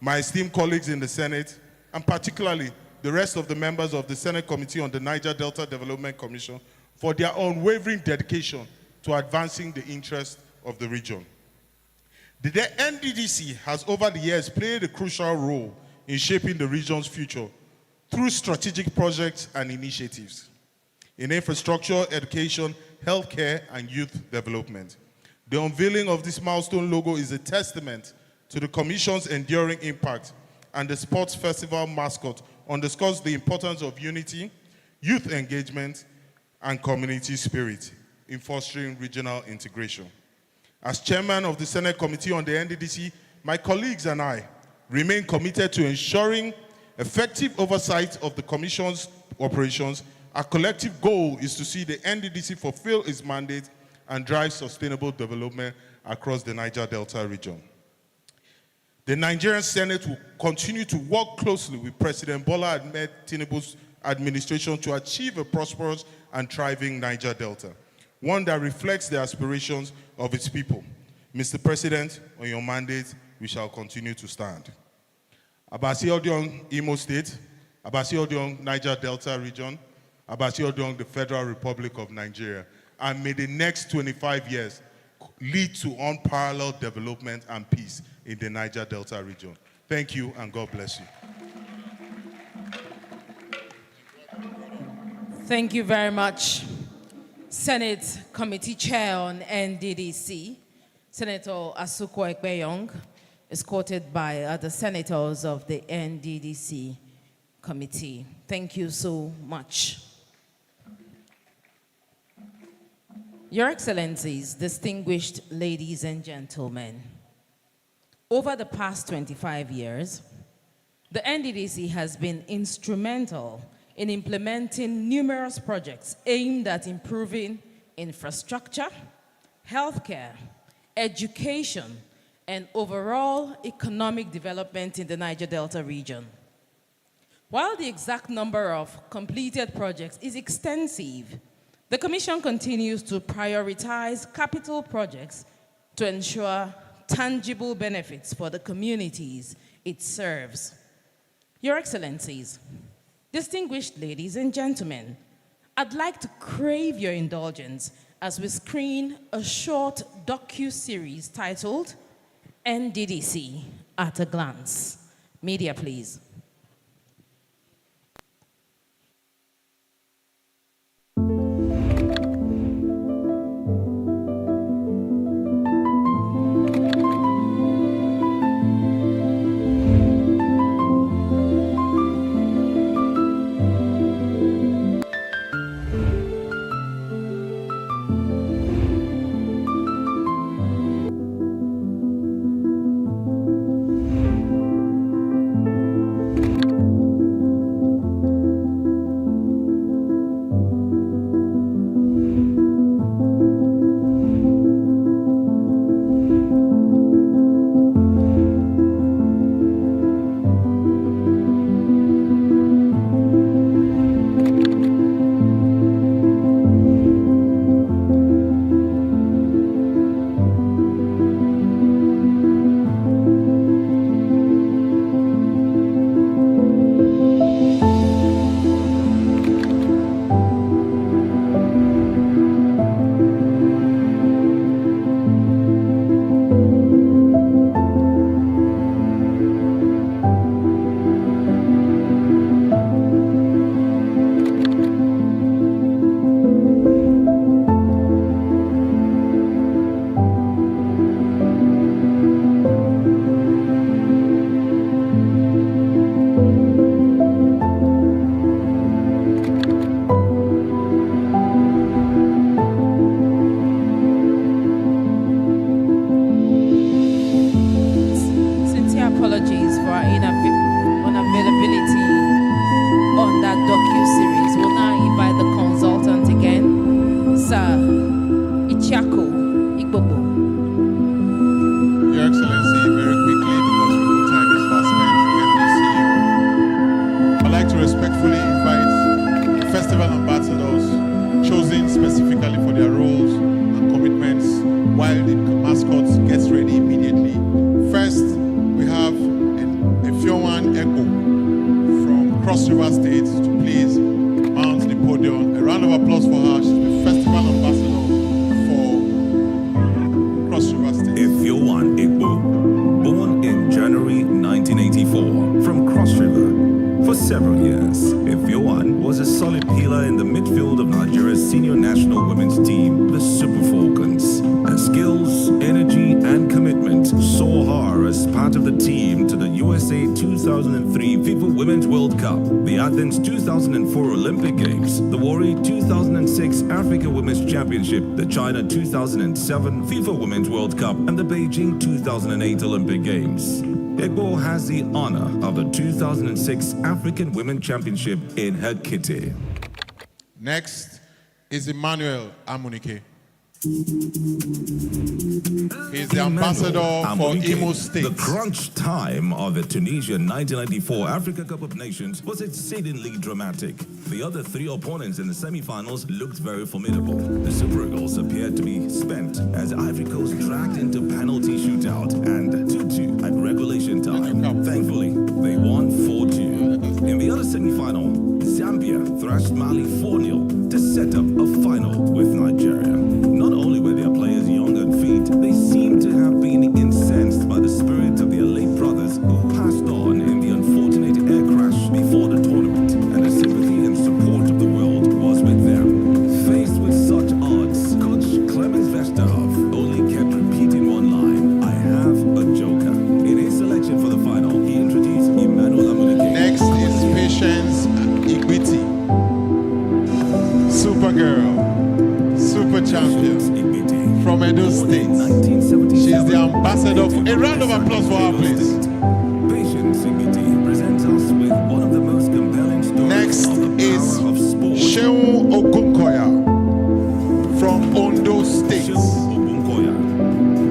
my esteemed colleagues in the Senate, and particularly the rest of the members of the Senate Committee on the Niger Delta Development Commission for their unwavering dedication to advancing the interests of the region. The NDDC has over the years played a crucial role in shaping the region's future through strategic projects and initiatives in infrastructure, education, healthcare, and youth development. The unveiling of this milestone logo is a testament to the Commission's enduring impact, and the Sports Festival Mascot underscores the importance of unity, youth engagement, and community spirit in fostering regional integration. As chairman of the Senate Committee on the NDDC, my colleagues and I remain committed to ensuring effective oversight of the Commission's operations. Our collective goal is to see the NDDC fulfill its mandate and drive sustainable development across the Niger Delta region. The Nigerian Senate will continue to work closely with President Bola Ahmed Tinubu's administration to achieve a prosperous and thriving Niger Delta, one that reflects the aspirations of its people. Mr. President, on your mandate, we shall continue to stand. Abasi Odiong, Imo State, Abasi Odiong, Niger Delta region, Abasi Odiong, the Federal Republic of Nigeria, and may the next 25 years lead to unparalleled development and peace in the Niger Delta region. Thank you, and God bless you. Thank you very much, Senate Committee Chair on NDDC, Senator Asuko Ekpeyong, escorted by other senators of the NDDC committee. Thank you so much. Your Excellencies, distinguished ladies and gentlemen, over the past 25 years, the NDDC has been instrumental in implementing numerous projects aimed at improving infrastructure, healthcare, education, and overall economic development in the Niger Delta region. While the exact number of completed projects is extensive, the Commission continues to prioritize capital projects to ensure tangible benefits for the communities it serves. Your Excellencies, distinguished ladies and gentlemen, I'd like to crave your indulgence as we screen a short docu-series titled NDDC at a Glance. Media, please. Several years, Ifeoluwa was a solid pillar in the midfield of Nigeria's senior national women's team part of the team to the USA 2003 FIFA Women's World Cup, the Athens 2004 Olympic Games, the Owerri 2006 Africa Women's Championship, the China 2007 FIFA Women's World Cup, and the Beijing 2008 Olympic Games. Igbo has the honor of the 2006 African Women's Championship in her kitty. Next is Emmanuel Amunike. He's the ambassador for Imo State. The crunch time of the Tunisian 1994 Africa Cup of Nations was exceedingly dramatic. The other three opponents in the semi-finals looked very formidable. The Super Eagles appeared to be spent as Ivory Coast dragged into penalty shootout and 2-2 at regulation time. Thankfully, they won 4-2. In the other semi-final, Zambia thrashed Mali 4-0 to set up a final with Nigeria. Not only were their players young and fit, they seemed to have been incensed by the spirit of their late brothers who passed on in the unfortunate air crash before the tournament, and the sympathy and support of the world was with them. Faced with such odds, Coach Clemens Vesterhoff only kept repeating one line, "I have a joker." In his selection for the final, he introduced Emmanuel Amunike. Next is Patience Igbiti. Supergirl, super champion from Edo State. She's the ambassador. A round of applause for her, please. Patience Igbiti presents us with one of the most compelling stories. Next of the is power of sport. Shehu Ogunkoya from Ondo State. Shehu Ogunkoya,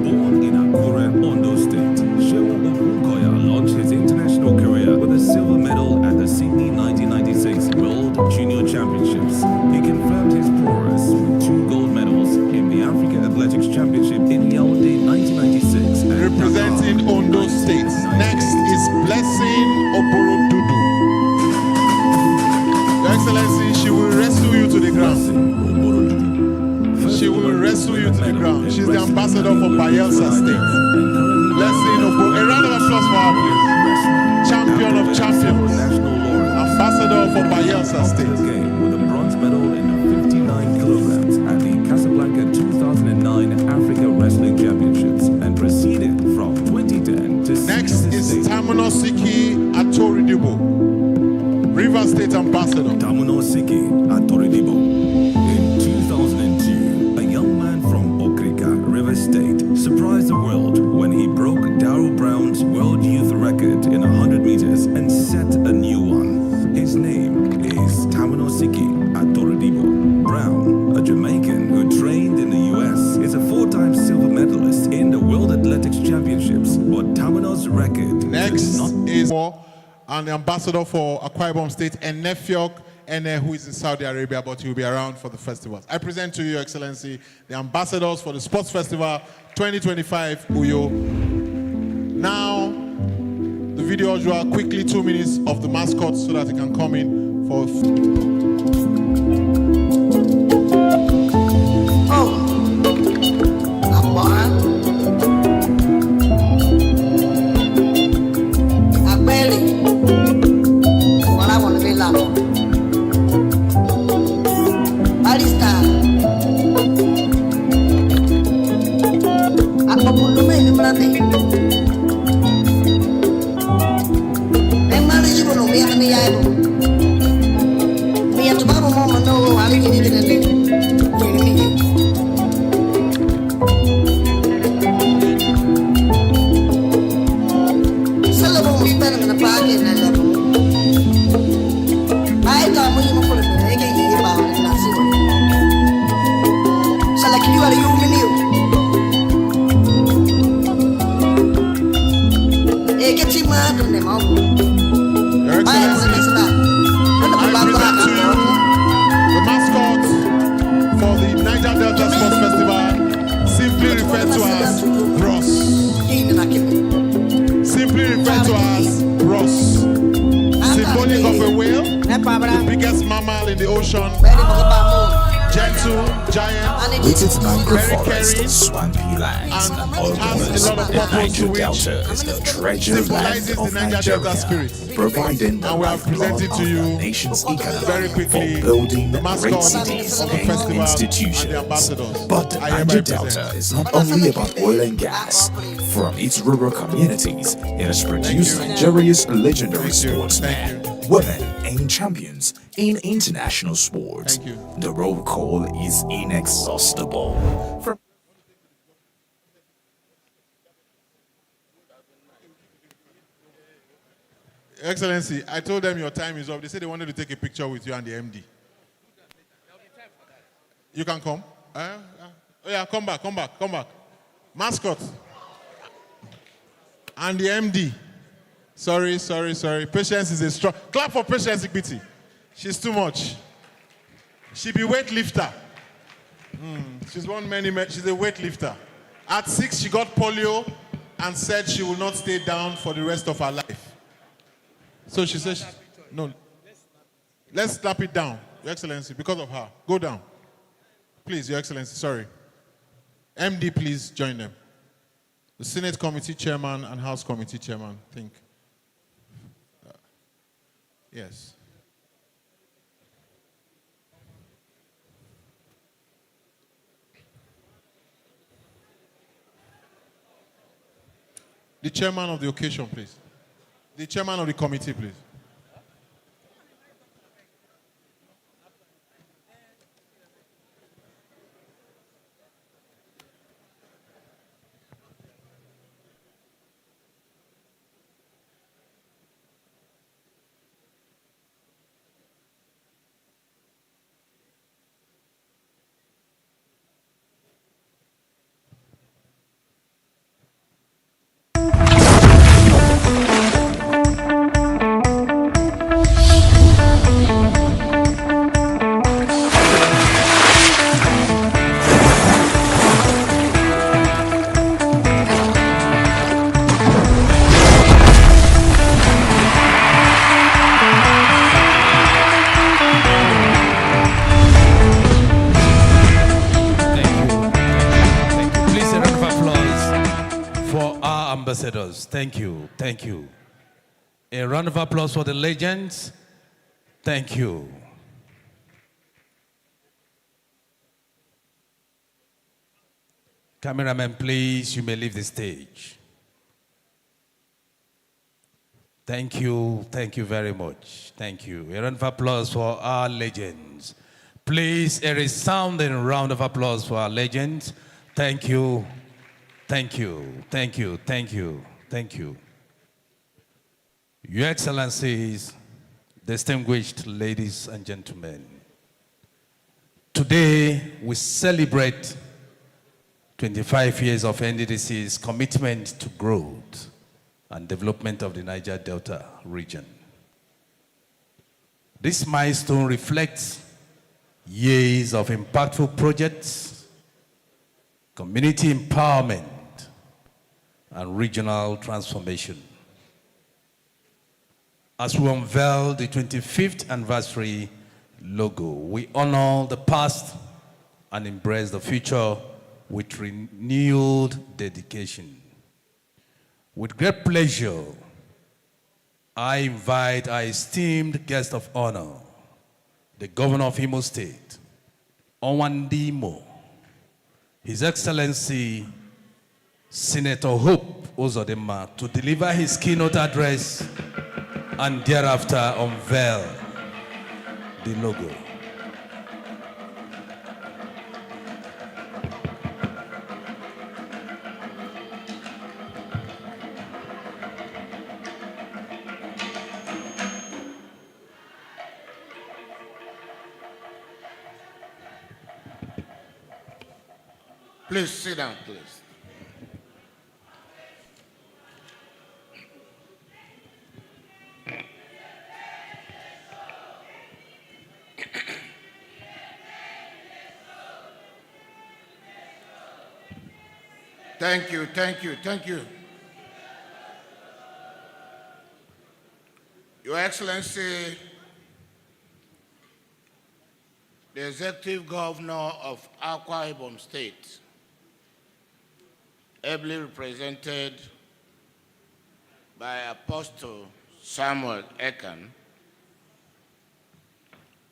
born in Akure, Ondo State. Shehu Ogunkoya launched his international career with a silver medal at the Sydney 1996 World Junior Championships. He confirmed his prowess with 2 gold medals in the Africa Athletics Championship in Yaoundé 1996. and Representing Dakar Ondo State. 1998. Next is Blessing Oborodudu. Your Excellency, she will wrestle you to the ground. She will wrestle you to the ground. She's the ambassador for Bayelsa State. Blessing Oborodudu. A round of applause for her, please. Champion of champions. Ambassador for Bayelsa State. With a bronze medal in the 59 kilograms at the Casablanca 2009 Africa Wrestling Championships and proceeded from 2010 to Next is 66. Tamunosiki Atoridibo, River State Ambassador. Tamunosiki Atoridibo. In 2002, a young man from Okrika, River State, surprised the world when he broke Darryl Brown's world youth record in 100 meters and set a new one. His name is Tamunosiki Atoridibo. Brown, a Jamaican who trained in the US, is a 4-time silver medalist in the World Athletics Championships. But Tamuno's record Next is and the ambassador for Akwa Ibom State, and Nefiok Ene, who is in Saudi Arabia, but he will be around for the festivals. I present to you, Your Excellency, the ambassadors for the Sports Festival 2025 Uyo. Now, the video draw quickly 2 minutes of the mascot so that he can come in for. Niger Delta is the treasure land of Nigeria, providing the lifeblood of the nation's economy for building great cities and institutions. But the Niger Delta is not only about oil and gas. from its rural communities. It has produced Nigeria's legendary sportsmen, women, and champions in international sports. The roll call is inexhaustible. From Excellency, I told them your time is up. They said they wanted to take a picture with you and the MD. You can come. Oh yeah, come back. Mascot. And the MD. Sorry. Patience is a strong. Clap for Patience Ikpiti. She's too much. She be weightlifter. She's won many. She's a weightlifter. At 6, she got polio and said she will not stay down for the rest of her life. So she says, no, let's slap it down, Your Excellency, because of her. Go down. Please, Your Excellency, sorry. MD, please join them. The Senate Committee Chairman and House Committee Chairman, I think. Yes. The chairman of the occasion, please. The chairman of the committee, please. Ambassadors, thank you. A round of applause for the legends. Thank you. Cameraman, please, you may leave the stage. Thank you very much. Thank you. A round of applause for our legends. Please, a resounding round of applause for our legends. Thank you. Your Excellencies, distinguished ladies and gentlemen, today we celebrate 25 years of NDDC's commitment to growth and development of the Niger Delta region. This milestone reflects years of impactful projects, community empowerment, and regional transformation. As we unveil the 25th anniversary logo, we honor the past and embrace the future with renewed dedication. With great pleasure, I invite our esteemed guest of honor, the Governor of Imo State, Onwandimo, His Excellency Senator Hope Uzodimma, to deliver his keynote address and thereafter unveil the logo. Please sit down, please. Thank you. Your Excellency, the Executive Governor of Akwa Ibom State, ably represented by Apostle Samuel Ekan,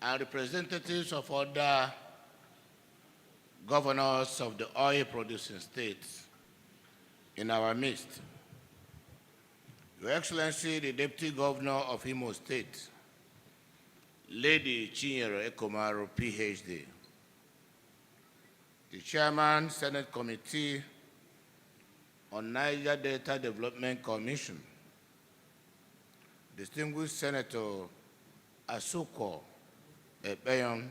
and representatives of other governors of the oil-producing states, in our midst. Your Excellency, the Deputy Governor of Imo State, Lady Chinyere Ekomaru, PhD, the Chairman, Senate Committee on Niger Delta Development Commission, distinguished Senator Asuko Ekpeyon,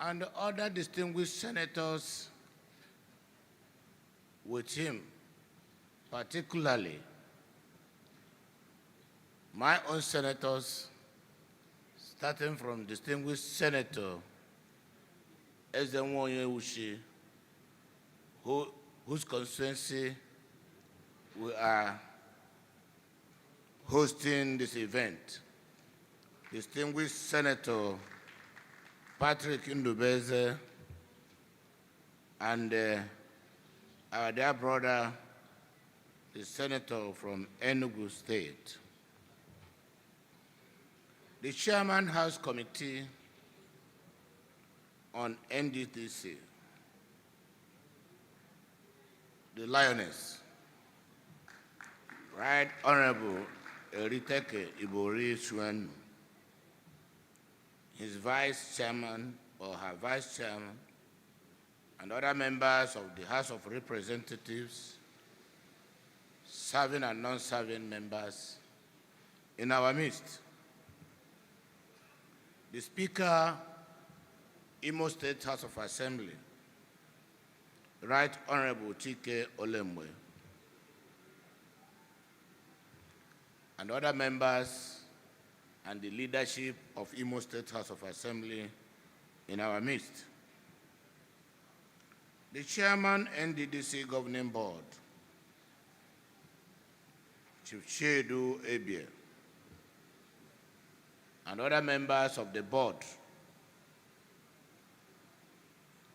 and other distinguished senators with him, particularly my own senators, starting from distinguished Senator Ezenwoye Ushi, whose constituency we are hosting this event, distinguished Senator Patrick Ndubeze, and our dear brother, the senator from Enugu State. The Chairman House Committee on NDDC, the Lioness, Right Honorable Eriteke Ibori Suenu, his Vice Chairman or her Vice Chairman, and other members of the House of Representatives, serving and non-serving members in our midst. The Speaker, Imo State House of Assembly, Right Honorable Chike Olemwe, and other members and the leadership of Imo State House of Assembly in our midst. The Chairman, NDDC Governing Board, Chief Chedu Ebie, and other members of the board,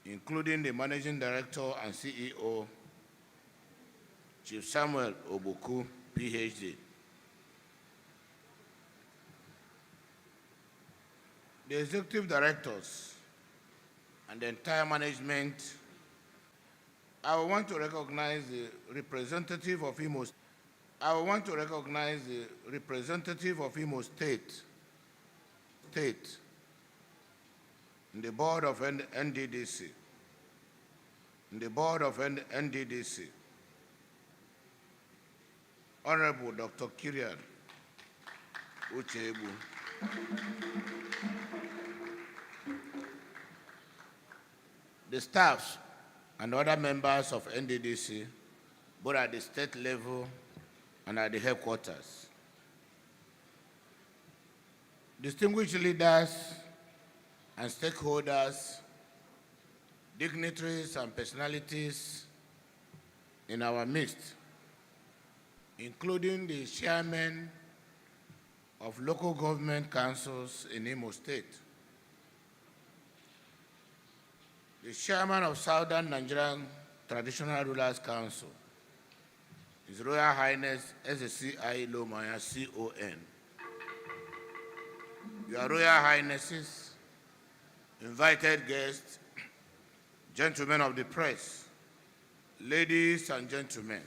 including the Managing Director and CEO, Chief Samuel Obuku, PhD. The executive directors and the entire management, I want to recognize the representative of Imo State. I want to recognize the representative of Imo State in the board of NDDC, Honorable Dr. Kirian Uchebu. The staffs and other members of NDDC, both at the state level and at the headquarters. Distinguished leaders and stakeholders, dignitaries and personalities in our midst, including the chairmen of local government councils in Imo State, the chairman of Southern Nigerian Traditional Rulers Council, His Royal Highness SCI Lomaya CON, Your Royal Highnesses, invited guests, gentlemen of the press, ladies and gentlemen,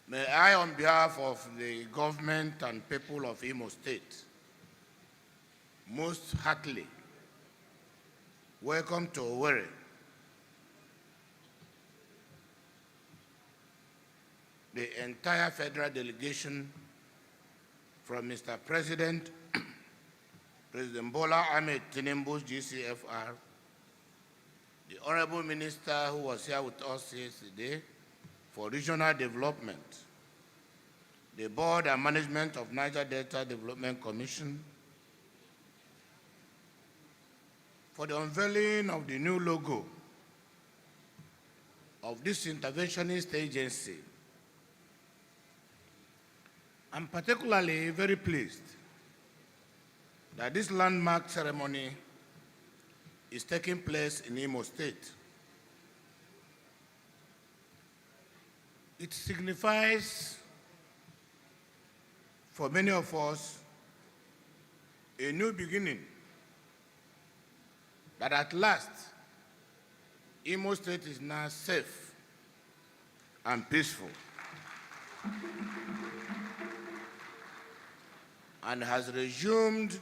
may I, on behalf of the government and people of Imo State, most heartily welcome to Owerri the entire federal delegation from Mr. President, President Bola Ahmed Tinubu's GCFR, the Honorable Minister who was here with us yesterday for regional development, the board and management of Niger Delta Development Commission, for the unveiling of the new logo of this interventionist agency. I'm particularly very pleased that this landmark ceremony is taking place in Imo State. It signifies for many of us a new beginning, that at last Imo State is now safe and peaceful and has resumed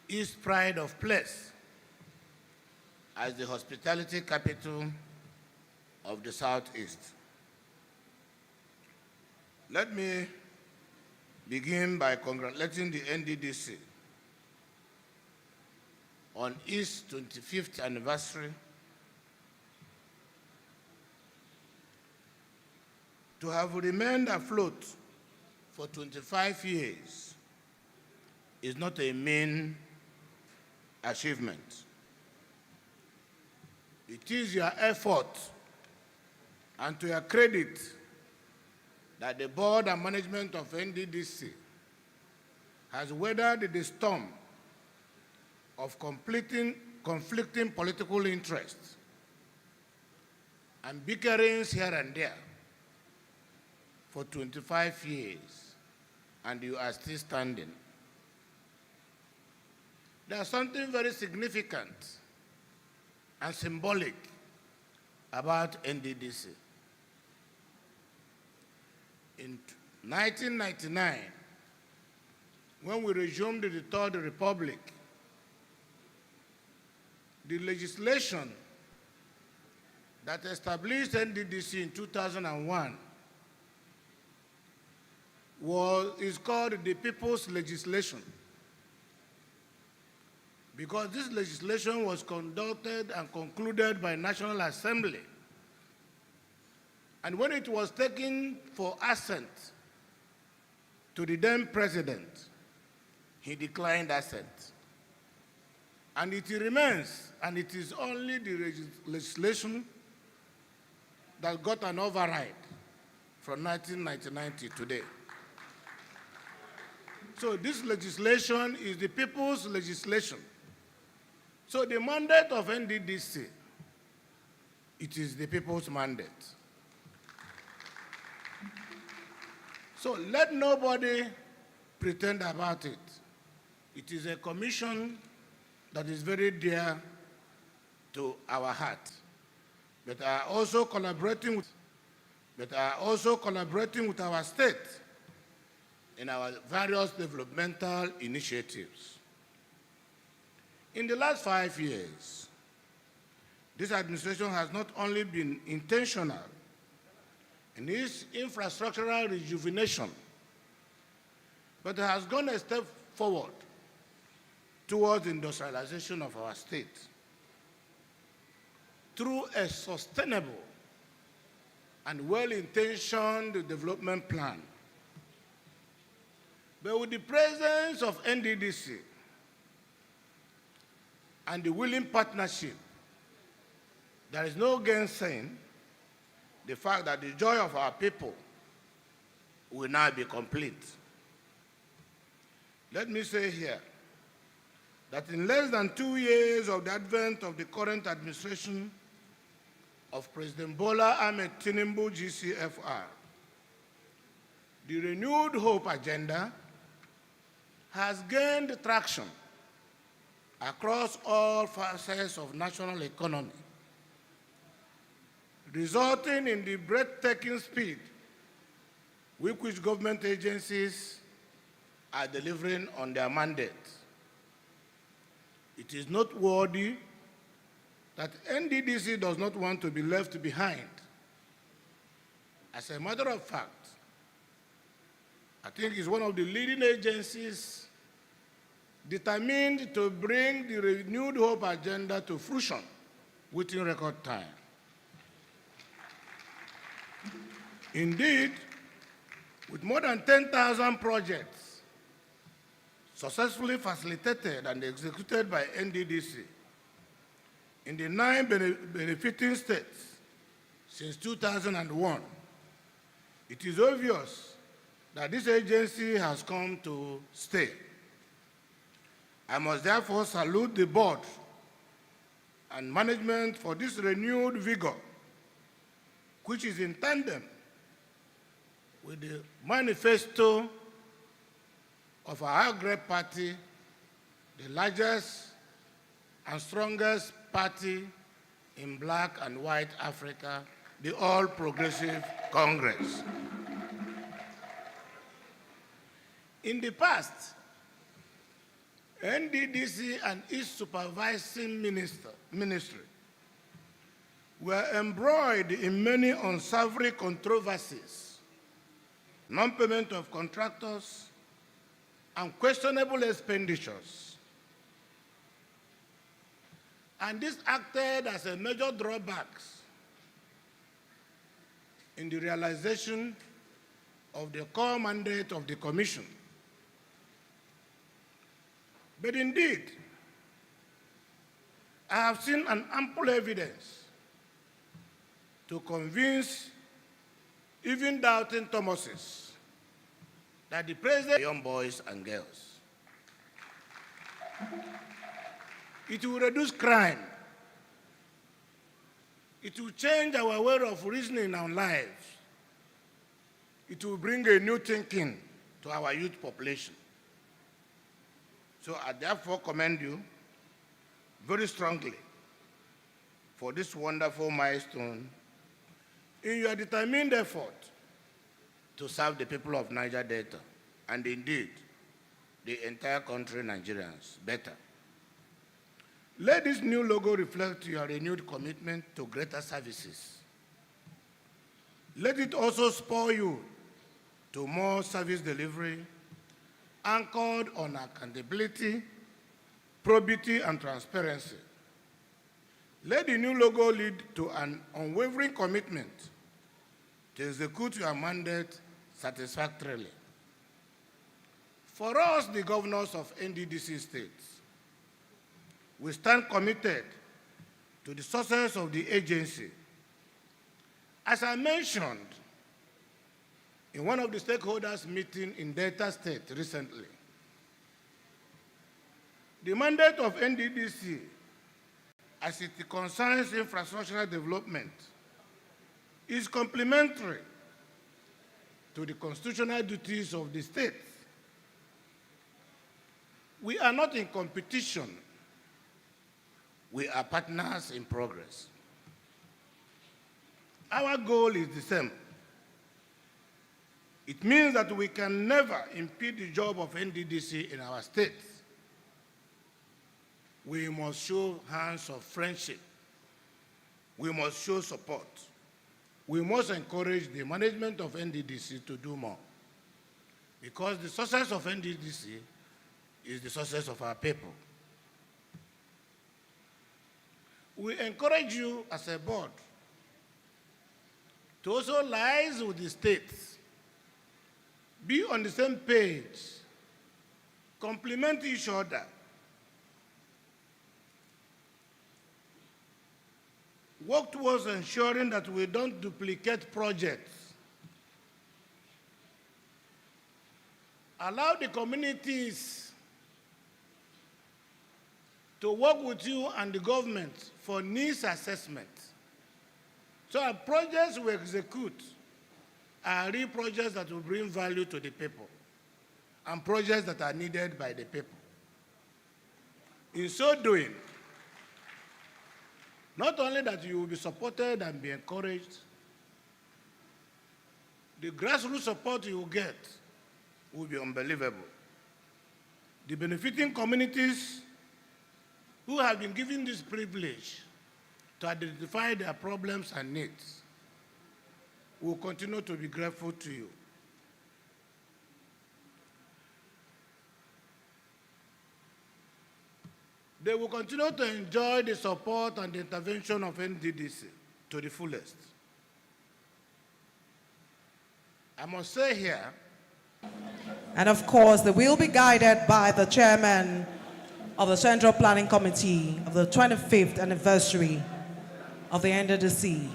its pride of place as the hospitality capital of the Southeast. Let me begin by congratulating the NDDC on its 25th anniversary. To have remained afloat for 25 years is not a mean achievement. It is your effort and to your credit that the board and management of NDDC has weathered the storm of conflicting political interests and bickerings here and there for 25 years, and you are still standing. There's something very significant and symbolic about NDDC. In 1999, when we resumed the Third Republic, the legislation that established NDDC in 2001 is called the People's Legislation, because this legislation was conducted and concluded by National Assembly. And when it was taken for assent to the then president, he declined assent. And it remains, and it is only the legislation that got an override from 1999 to today. So this legislation is the people's legislation. So the mandate of NDDC, it is the people's mandate. So let nobody pretend about it. It is a commission that is very dear to our heart. But are also collaborating with our state in our various developmental initiatives. In the last 5 years, this administration has not only been intentional in its infrastructural rejuvenation, but has gone a step forward towards industrialization of our state through a sustainable and well-intentioned development plan. But with the presence of NDDC and the willing partnership, there is no gainsaying the fact that the joy of our people will now be complete. Let me say here that in less than 2 years of the advent of the current administration of President Bola Ahmed Tinubu GCFR, the renewed hope agenda has gained traction across all facets of national economy, resulting in the breathtaking speed with which government agencies are delivering on their mandate. It is noteworthy that NDDC does not want to be left behind. As a matter of fact, I think it's one of the leading agencies determined to bring the renewed hope agenda to fruition within record time. Indeed, with more than 10,000 projects successfully facilitated and executed by NDDC in the 9 benefiting states since 2001, it is obvious that this agency has come to stay. I must therefore salute the board and management for this renewed vigor, which is in tandem with the manifesto of our great party, the largest and strongest party in Black and White Africa, the All Progressive Congress. In the past, NDDC and its supervising ministry were embroiled in many unsavory controversies, non-payment of contractors, and questionable expenditures. And this acted as a major drawback in the realization of the core mandate of the Commission. But indeed, I have seen an ample evidence to convince even doubting Thomases that the president, young boys and girls, it will reduce crime. It will change our way of reasoning our lives. It will bring a new thinking to our youth population. So I therefore commend you very strongly for this wonderful milestone in your determined effort to serve the people of Niger Delta, and indeed the entire country, Nigerians, better. Let this new logo reflect your renewed commitment to greater services. Let it also spur you to more service delivery anchored on accountability, probity, and transparency. Let the new logo lead to an unwavering commitment to execute your mandate satisfactorily. For us, the governors of NDDC states, we stand committed to the success of the agency. As I mentioned in one of the stakeholders' meetings in Delta State recently, the mandate of NDDC, as it concerns infrastructural development, is complementary to the constitutional duties of the state. We are not in competition. We are partners in progress. Our goal is the same. It means that we can never impede the job of NDDC in our state. We must show hands of friendship. We must show support. We must encourage the management of NDDC to do more. Because the success of NDDC is the success of our people. We encourage you as a board to also liaise with the states, be on the same page, complement each other, work towards ensuring that we don't duplicate projects. Allow the communities to work with you and the government for needs assessment. So our projects we execute are real projects that will bring value to the people and projects that are needed by the people. In so doing, not only that you will be supported and be encouraged, the grassroots support you will get will be unbelievable. The benefiting communities who have been given this privilege to identify their problems and needs will continue to be grateful to you. They will continue to enjoy the support and the intervention of NDDC to the fullest. I must say here, and of course, they will be guided by the chairman of the Central Planning Committee of the 25th anniversary of the NDDC.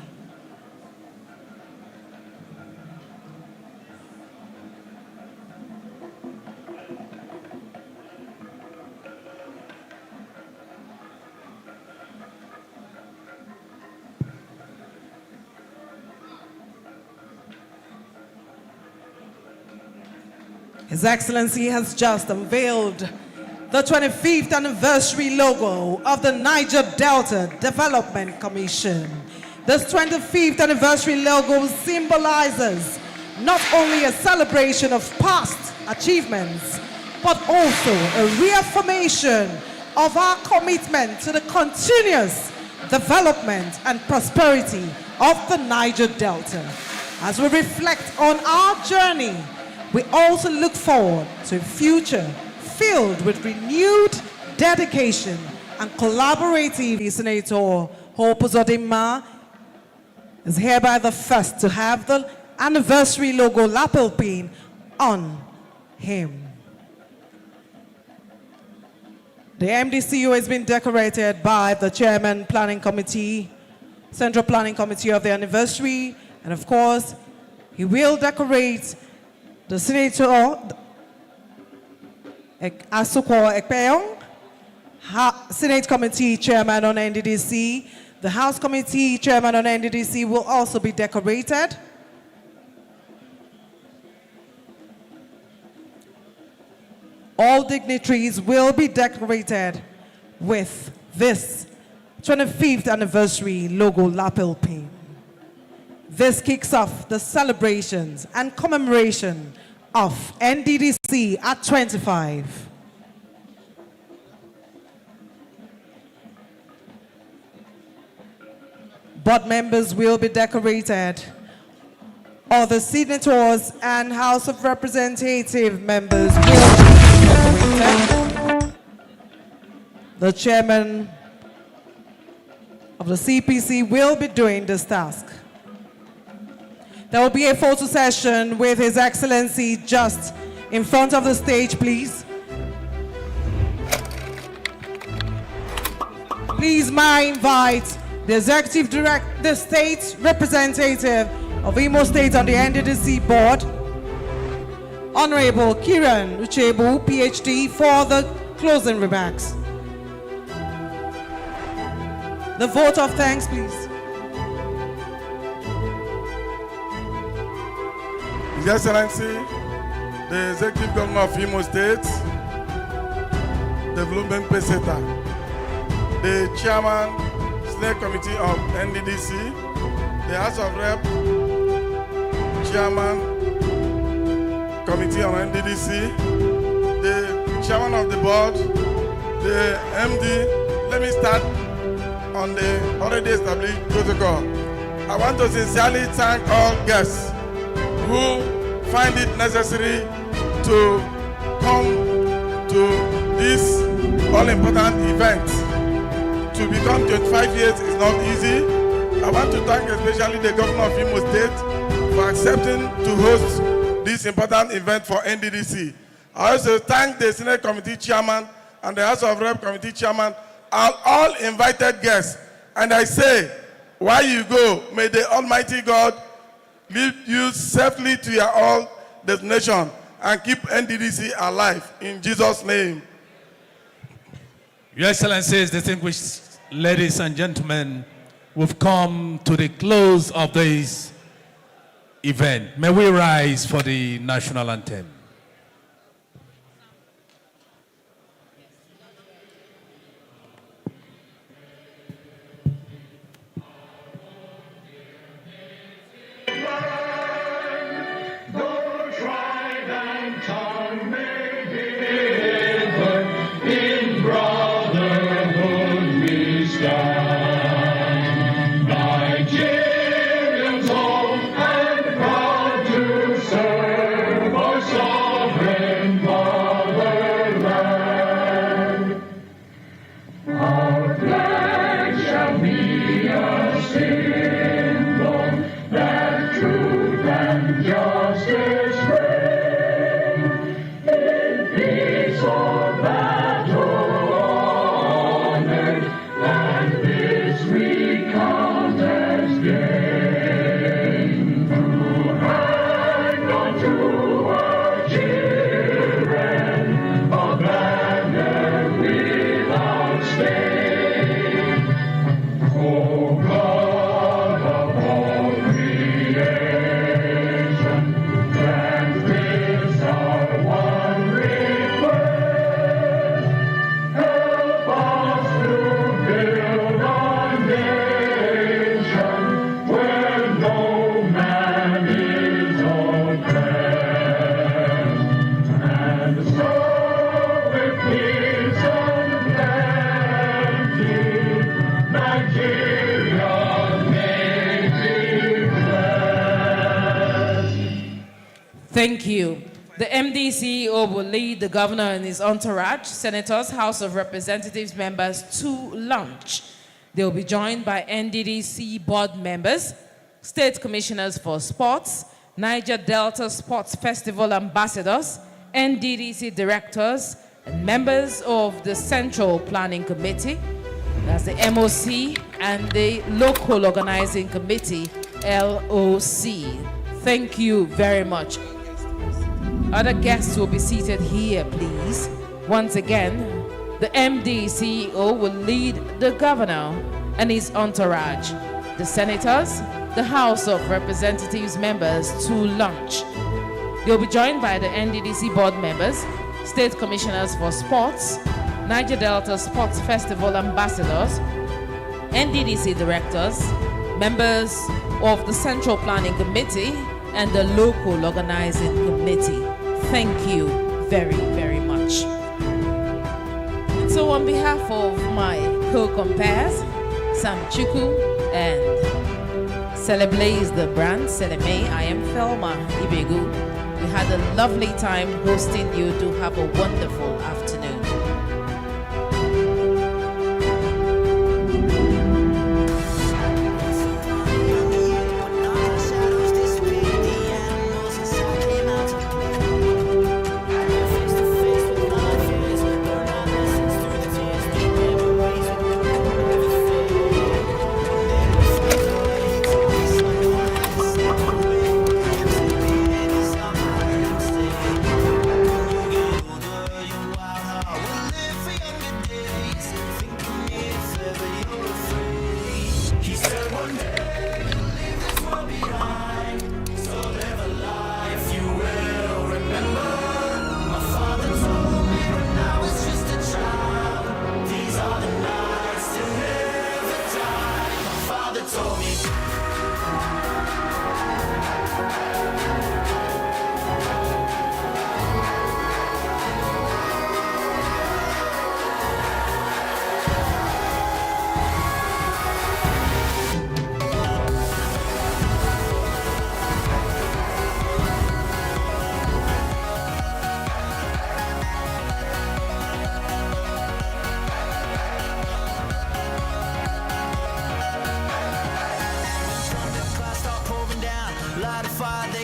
His Excellency has just unveiled the 25th anniversary logo of the Niger Delta Development Commission. This 25th anniversary logo symbolizes not only a celebration of past achievements, but also a reaffirmation of our commitment to the continuous development and prosperity of the Niger Delta. As we reflect on our journey, we also look forward to a future filled with renewed dedication and collaborative. Senator Hope Uzodimma is hereby the first to have the anniversary logo lapel pin on him. The MDCU has been decorated by the Chairman Planning Committee, Central Planning Committee of the anniversary, and of course, he will decorate the Senator Asuko Ekpeong, Senate Committee Chairman on NDDC. The House Committee Chairman on NDDC will also be decorated. All dignitaries will be decorated with this 25th anniversary logo lapel pin. This kicks off the celebrations and commemoration of NDDC at 25. Board members will be decorated. All the senators and House of Representative members will be decorated. The chairman of the CPC will be doing this task. There will be a photo session with His Excellency just in front of the stage, please. Please, may I invite the Executive Director, the State Representative of Imo State on the NDDC Board, Honorable Kiran Uchebu, PhD, for the closing remarks. The vote of thanks, please. His Excellency, the Executive Governor of Imo State, Development Peseta, the Chairman, Senate Committee of NDDC, the House of Rep, Chairman, Committee on NDDC, the Chairman of the Board, the MD. Let me start on the already established protocol. I want to sincerely thank all guests who find it necessary to come to this all-important event. To become 25 years is not easy. I want to thank especially the Governor of Imo State for accepting to host this important event for NDDC. I also thank the Senate Committee Chairman and the House of Rep Committee Chairman, all invited guests. And I say, while you go, may the Almighty God lead you safely to your all destination and keep NDDC alive. In Jesus' name. Your Excellencies, distinguished ladies and gentlemen, we've come to the close of this event. May we rise for the national anthem. Thank you. The MD CEO will lead the governor and his entourage, senators, House of Representatives members to lunch. They will be joined by NDDC board members, state commissioners for sports, Niger Delta Sports Festival ambassadors, NDDC directors, and members of the Central Planning Committee, that's the MOC, and the Local Organizing Committee, LOC. Thank you very much. Other guests will be seated here, please. Once again, the MD CEO will lead the governor and his entourage, the senators, the House of Representatives members to lunch. They'll be joined by the NDDC board members, state commissioners for sports, Niger Delta Sports Festival ambassadors, NDDC directors, members of the Central Planning Committee, and the Local Organizing Committee. Thank you very, very much. And so on behalf of my co-compares, Sam Chuku and Celeblaze the brand, Seleme, I am Thelma Ibegu. We had a lovely time hosting you. Do have a wonderful afternoon.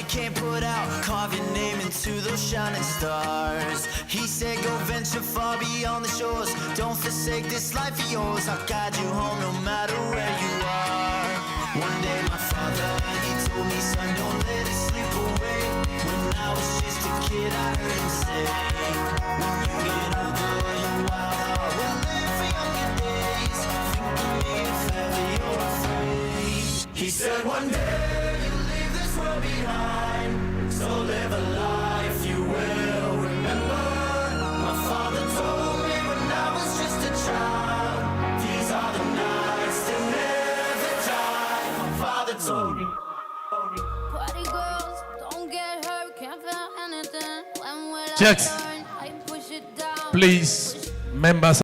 Can't put out, carve your name into those shining stars. He said go venture far beyond the shores, don't forsake this life of yours. I'll guide you home no matter where you are. One day my father, he told me, son, don't let it slip away. When I was just a kid I heard him say, when you get older your wild heart will live for younger days. Think of me if ever you're afraid. He said one day behind, so live a life you will remember. My father told me when I was just a child, these are the nights that never die. My father told me. Party girls, don't get hurt, can't feel anything. When will Checks. I learn? I push it down. Please, members